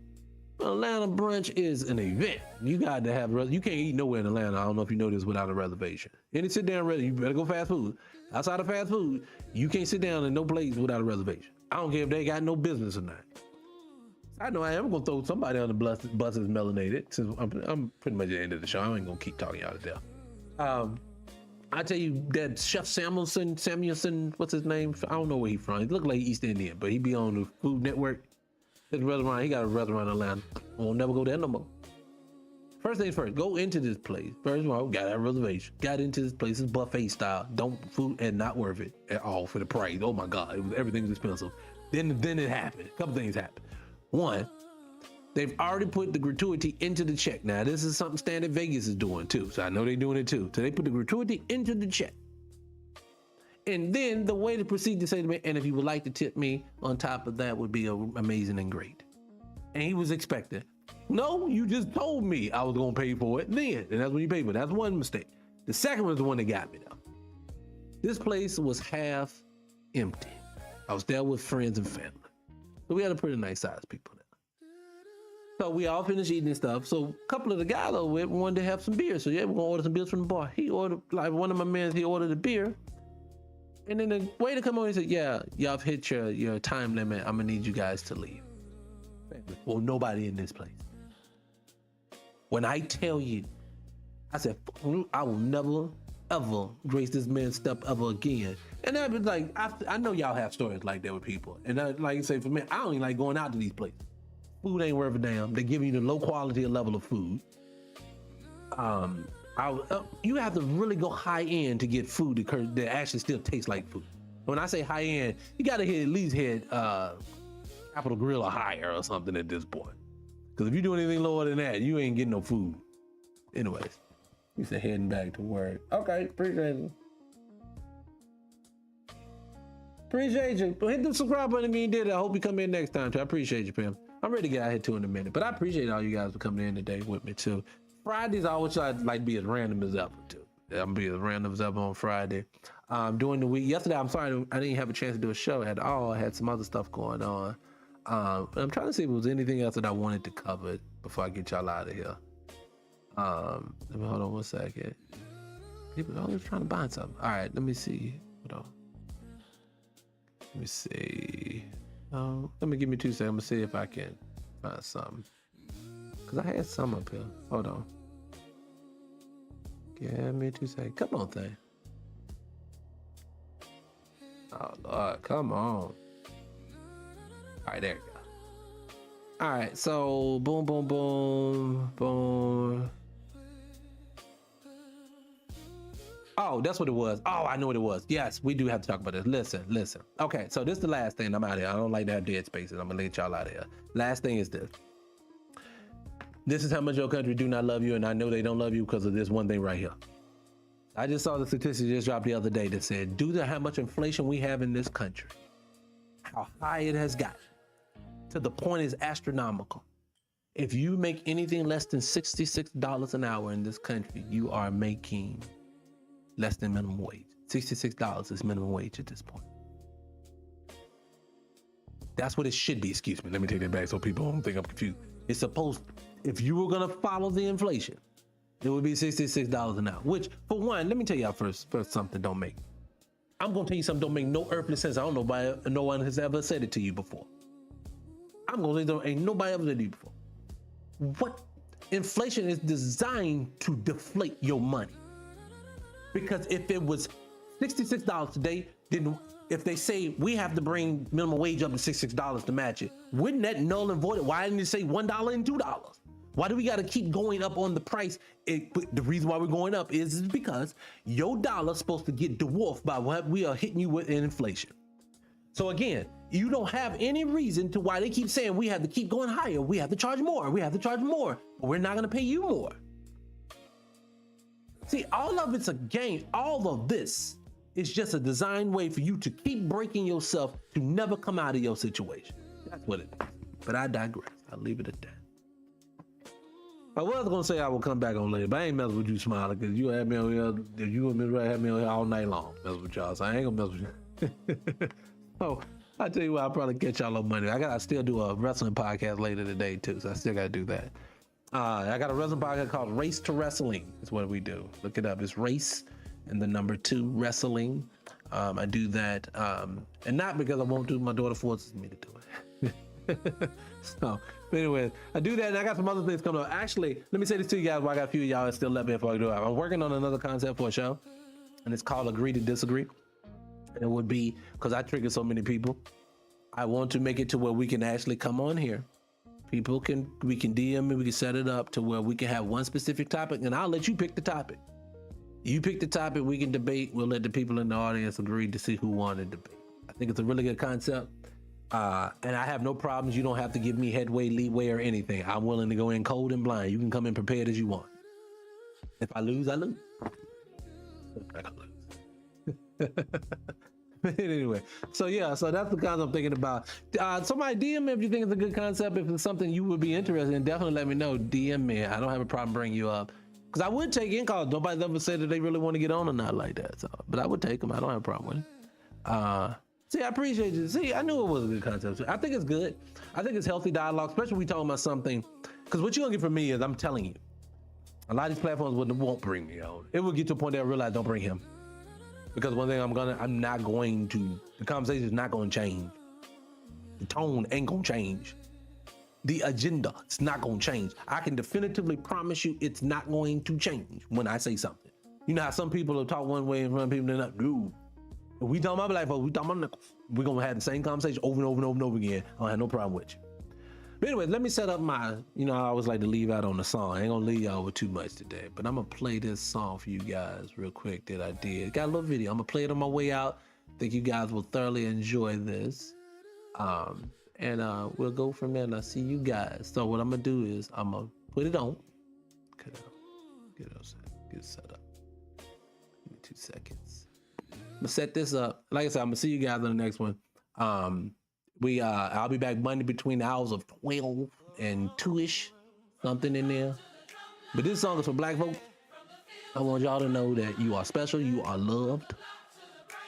Atlanta brunch is an event. You got to have, you can't eat nowhere in Atlanta. I don't know if you know this without a reservation. Any sit down ready, you better go fast food. Outside of fast food, you can't sit down in no place without a reservation. I don't care if they got no business or not. I know I am gonna throw somebody on the bus that's melanated, since I'm pretty much at the end of the show. I ain't gonna keep talking y'all to death. I tell you that Chef Samuelson, what's his name? I don't know where he's from. He look like East Indian, but he be on the Food Network. His restaurant, he got a restaurant in Atlanta. We'll never go there no more. First things first, go into this place. First of all, got a reservation. Got into this place, it's buffet style. Don't food and not worth it at all for the price. Oh my God, everything was expensive. Then it happened. A couple things happened. One, they've already put the gratuity into the check. Now, this is something Standard Vegas is doing too. So I know they're doing it too. So they put the gratuity into the check. And then the way to proceed to say to me, and if you would like to tip me on top of that would be amazing and great. And he was expecting, no, you just told me I was going to pay for it then. And that's when you pay for it. That's one mistake. The second one was the one that got me though. This place was half empty. I was there with friends and family. So we had a pretty nice sized people there. So we all finished eating and stuff. So a couple of the guys over with wanted to have some beer. So yeah, we're gonna order some beers from the bar. He ordered, like one of my men, he ordered a beer. And then the waiter come on and said, yeah, y'all have hit your time limit. I'm gonna need you guys to leave. Well, nobody in this place. When I tell you, I said, I will never, ever grace this man's step ever again. And that was like, I know y'all have stories like that with people. And like I say, for me, I don't even like going out to these places. Food ain't worth a damn. They give you the low quality level of food. You have to really go high end to get food that actually still tastes like food. When I say high end, you gotta at least hit Capital Grill or higher or something at this point. Because if you do anything lower than that, you ain't getting no food. Anyways, we said heading back to work. Okay, appreciate it. Appreciate you. But hit the subscribe button if you did it. I hope you come in next time too. I appreciate you, Pam. I'm ready to get out here too in a minute. But I appreciate all you guys for coming in today with me too. Fridays, I always try to like be as random as ever too. I'm gonna be as random as ever on Friday. During the week, yesterday, I'm sorry, I didn't have a chance to do a show at all. I had some other stuff going on. I'm trying to see if there was anything else that I wanted to cover before I get y'all out of here. Let me hold on one second. People are always trying to buy something. All right, let me see. Hold on. Let me see. Let me give me 2 seconds. I'm gonna see if I can find something. Cause I had some up here. Hold on. Give me 2 seconds. Come on, thing. Oh Lord, come on. All right, there you go. All right, so boom, boom, boom, boom. Oh, that's what it was. Oh, I know what it was. Yes, we do have to talk about this. Listen. Okay, so this is the last thing. I'm out of here. I don't like to have dead spaces. I'm gonna let y'all out of here. Last thing is this. This is how much your country do not love you, and I know they don't love you because of this one thing right here. I just saw the statistic just dropped the other day that said, due to how much inflation we have in this country, how high it has gotten, to the point is astronomical. If you make anything less than $66 an hour in this country, you are making less than minimum wage. $66 is minimum wage at this point. That's what it should be. Excuse me. Let me take that back so people don't think I'm confused. It's supposed, if you were gonna follow the inflation, it would be $66 an hour. Which, for one, let me tell y'all first something don't make. I'm gonna tell you something don't make no earthly sense. I don't know no one has ever said it to you before. I'm gonna say ain't nobody ever said it to you before. What? Inflation is designed to deflate your money. Because if it was $66 today, then if they say we have to bring minimum wage up to $66 to match it, wouldn't that null and void it? Why didn't you say $1 and $2? Why do we got to keep going up on the price? The reason why we're going up is because your dollar's supposed to get dwarfed by what we are hitting you with in inflation. So again, you don't have any reason to why they keep saying we have to keep going higher. We have to charge more. We have to charge more. But we're not going to pay you more. See, all of it's a game. All of this is just a design way for you to keep breaking yourself to never come out of your situation. That's what it is. But I digress. I'll leave it at that. I was gonna say I will come back on later, but I ain't messing with you, Smiler, because you had me on here. You and Miss Ray had me on here all night long. Mess with y'all, so I ain't gonna mess with you. Oh, I tell you what, I'll probably get y'all on Monday. I gotta still do a wrestling podcast later today too, so I still gotta do that. I got a wrestling podcast called Race to Wrestling. Is what we do. Look it up. It's Race and the number 2 Wrestling. I do that, and not because I won't do. My daughter forces me to do it. So, but anyway, I do that, and I got some other things coming up. Actually, let me say this to you guys while I got a few of y'all that still left me before I do it. I'm working on another concept for a show, and it's called Agree to Disagree. And it would be, because I trigger so many people, I want to make it to where we can actually come on here. We can DM me, we can set it up to where we can have one specific topic, and I'll let you pick the topic. You pick the topic, we can debate. We'll let the people in the audience agree to see who won the debate. I think it's a really good concept. And I have no problems. You don't have to give me headway, leeway, or anything. I'm willing to go in cold and blind. You can come in prepared as you want. If I lose, I lose. I don't lose. But anyway, so yeah, so that's the concept I'm thinking about. Somebody DM me if you think it's a good concept. If it's something you would be interested in, definitely let me know. DM me. I don't have a problem bringing you up. Because I would take in calls. Nobody's ever said that they really want to get on or not like that. So, but I would take them. I don't have a problem with it. See, I appreciate you. See, I knew it was a good concept. I think it's good. I think it's healthy dialogue, especially when we talking about something. Because what you're going to get from me is, I'm telling you, a lot of these platforms won't bring me on. It will get to a point that I realize don't bring him. Because one thing I'm not going to, the conversation is not going to change. The tone ain't going to change. The agenda, it's not going to change. I can definitively promise you it's not going to change when I say something. You know how some people will talk one way in front of people, they're not, dude. If we talking about black folks, we talking about nickels. We're going to have the same conversation over and over and over and over again. I don't have no problem with you. But anyway, let me set up my, I always like to leave out on the song. I ain't going to leave y'all with too much today, but I'm going to play this song for you guys real quick that I did. Got a little video. I'm going to play it on my way out. I think you guys will thoroughly enjoy this. And we'll go from there and I'll see you guys. So what I'm going to do is I'm going to put it on. Get it set up. Give me 2 seconds. I'm gonna set this up. Like I said, I'm gonna see you guys on the next one. I'll be back Monday between the hours of 12 and 2-ish, something in there. But this song is for black folks. I want y'all to know that you are special, you are loved.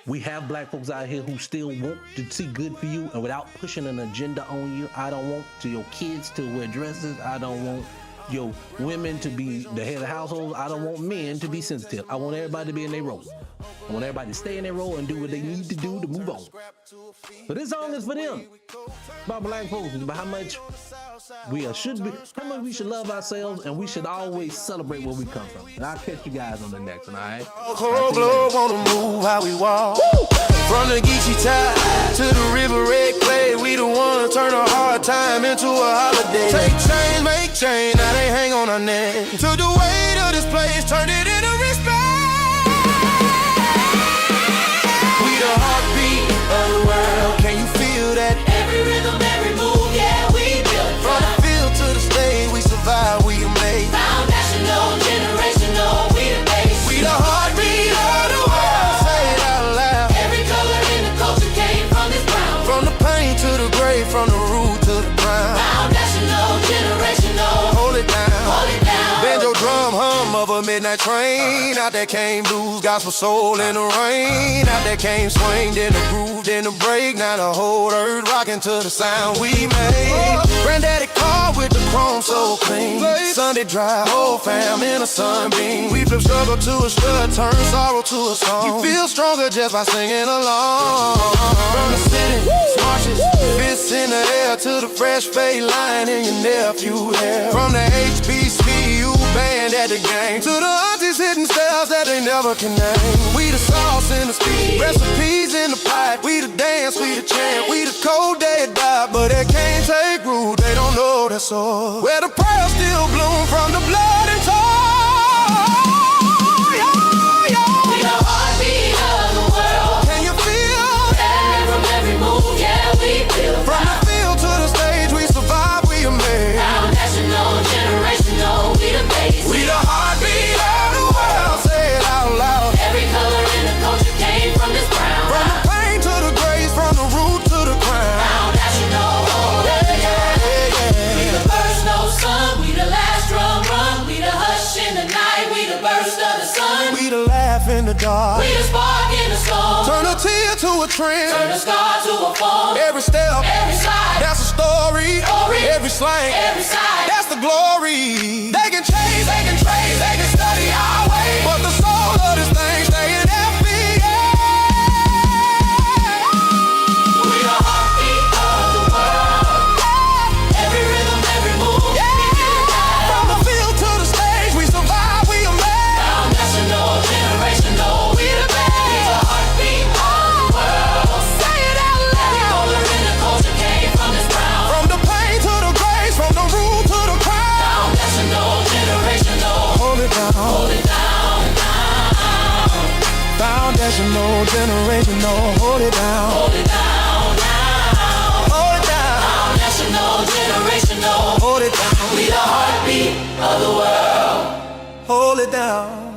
We have black folks out here who still want to see good for you and without pushing an agenda on you. I don't want your kids to wear dresses. I don't want your women to be the head of the household. I don't want men to be sensitive. I want everybody to be in their role. I want everybody to stay in their role and do what they need to do to move on. So this song is for them. About black folks, about how much we should love ourselves, and we should always celebrate where we come from. And I'll catch you guys on the next one, all right? Whole globe wanna move how we walk. Woo! From the Geechee tide to the river red clay, we the one turn a hard time into a holiday. Take change, make change, now they hang on our neck. Took the weight of this place, turned it into respect. We the heartbeat of the world, can you feel that? Every rhythm, every move, yeah, we built. From the field to the stage, we survive, we amazed. Foundational, generational, we the base. We the heartbeat of the world, say it out loud. Every color in the culture came from this ground. From the pain to the grave, from the root to the ground. Foundational, generational. midnight train. Out there came blues, gospel soul in the rain. Out there came swing, then the groove, then the break. Now the whole earth rocking to the sound we made. Granddaddy car with the chrome so clean. Sunday drive, whole fam in a sunbeam. We flip struggle to a strut, turn sorrow to a song. You feel stronger just by singing along. From the city, smarches, fists in the air to the fresh fade line in your nephew hair. From the HBCU band at the game to the aunties hitting styles that they never can name. We the sauce in the speed, recipes in the pot. We the dance, we the chant, we the cold dead vibe. But they can't take root, they don't know that's all. Where the pearls still bloom from the blood and toil. We the heartbeat of the world. Can you feel that from every move? Yeah, we feel it. From the field to the stage, we survive, we amazed. Now national, generational, we the base. We the heartbeat of the world. Say it out loud. Every color in the culture came from this ground. From the pain to the grace, from the root to the crown. Now national, we the first no sun, we the last drum run. We the hush in the night, we the burst of the sun. We the laugh in the dark, we the spark in the storm. Turn a tear to a trend, turn a scar to a form. Every step, every slide, that's a story. Every slang, every side, that's the glory. They can change, they can trace, they can study our way, but the soul of this thing stay in FBA. We the heartbeat of the world. Every rhythm, every move, from the field to the stage, we survive, we amazed. Now national, generational, we the best. We the heartbeat of the world. Say it out loud. Every color in the culture came from this ground. From the pain to the grace, from the root to the crown. Now national, generational, hold it down, hold it down, down. Foundational, generational, hold it down, hold it down, down. Hold it down. National, generational, hold it down. We the heartbeat of the world. Hold it down.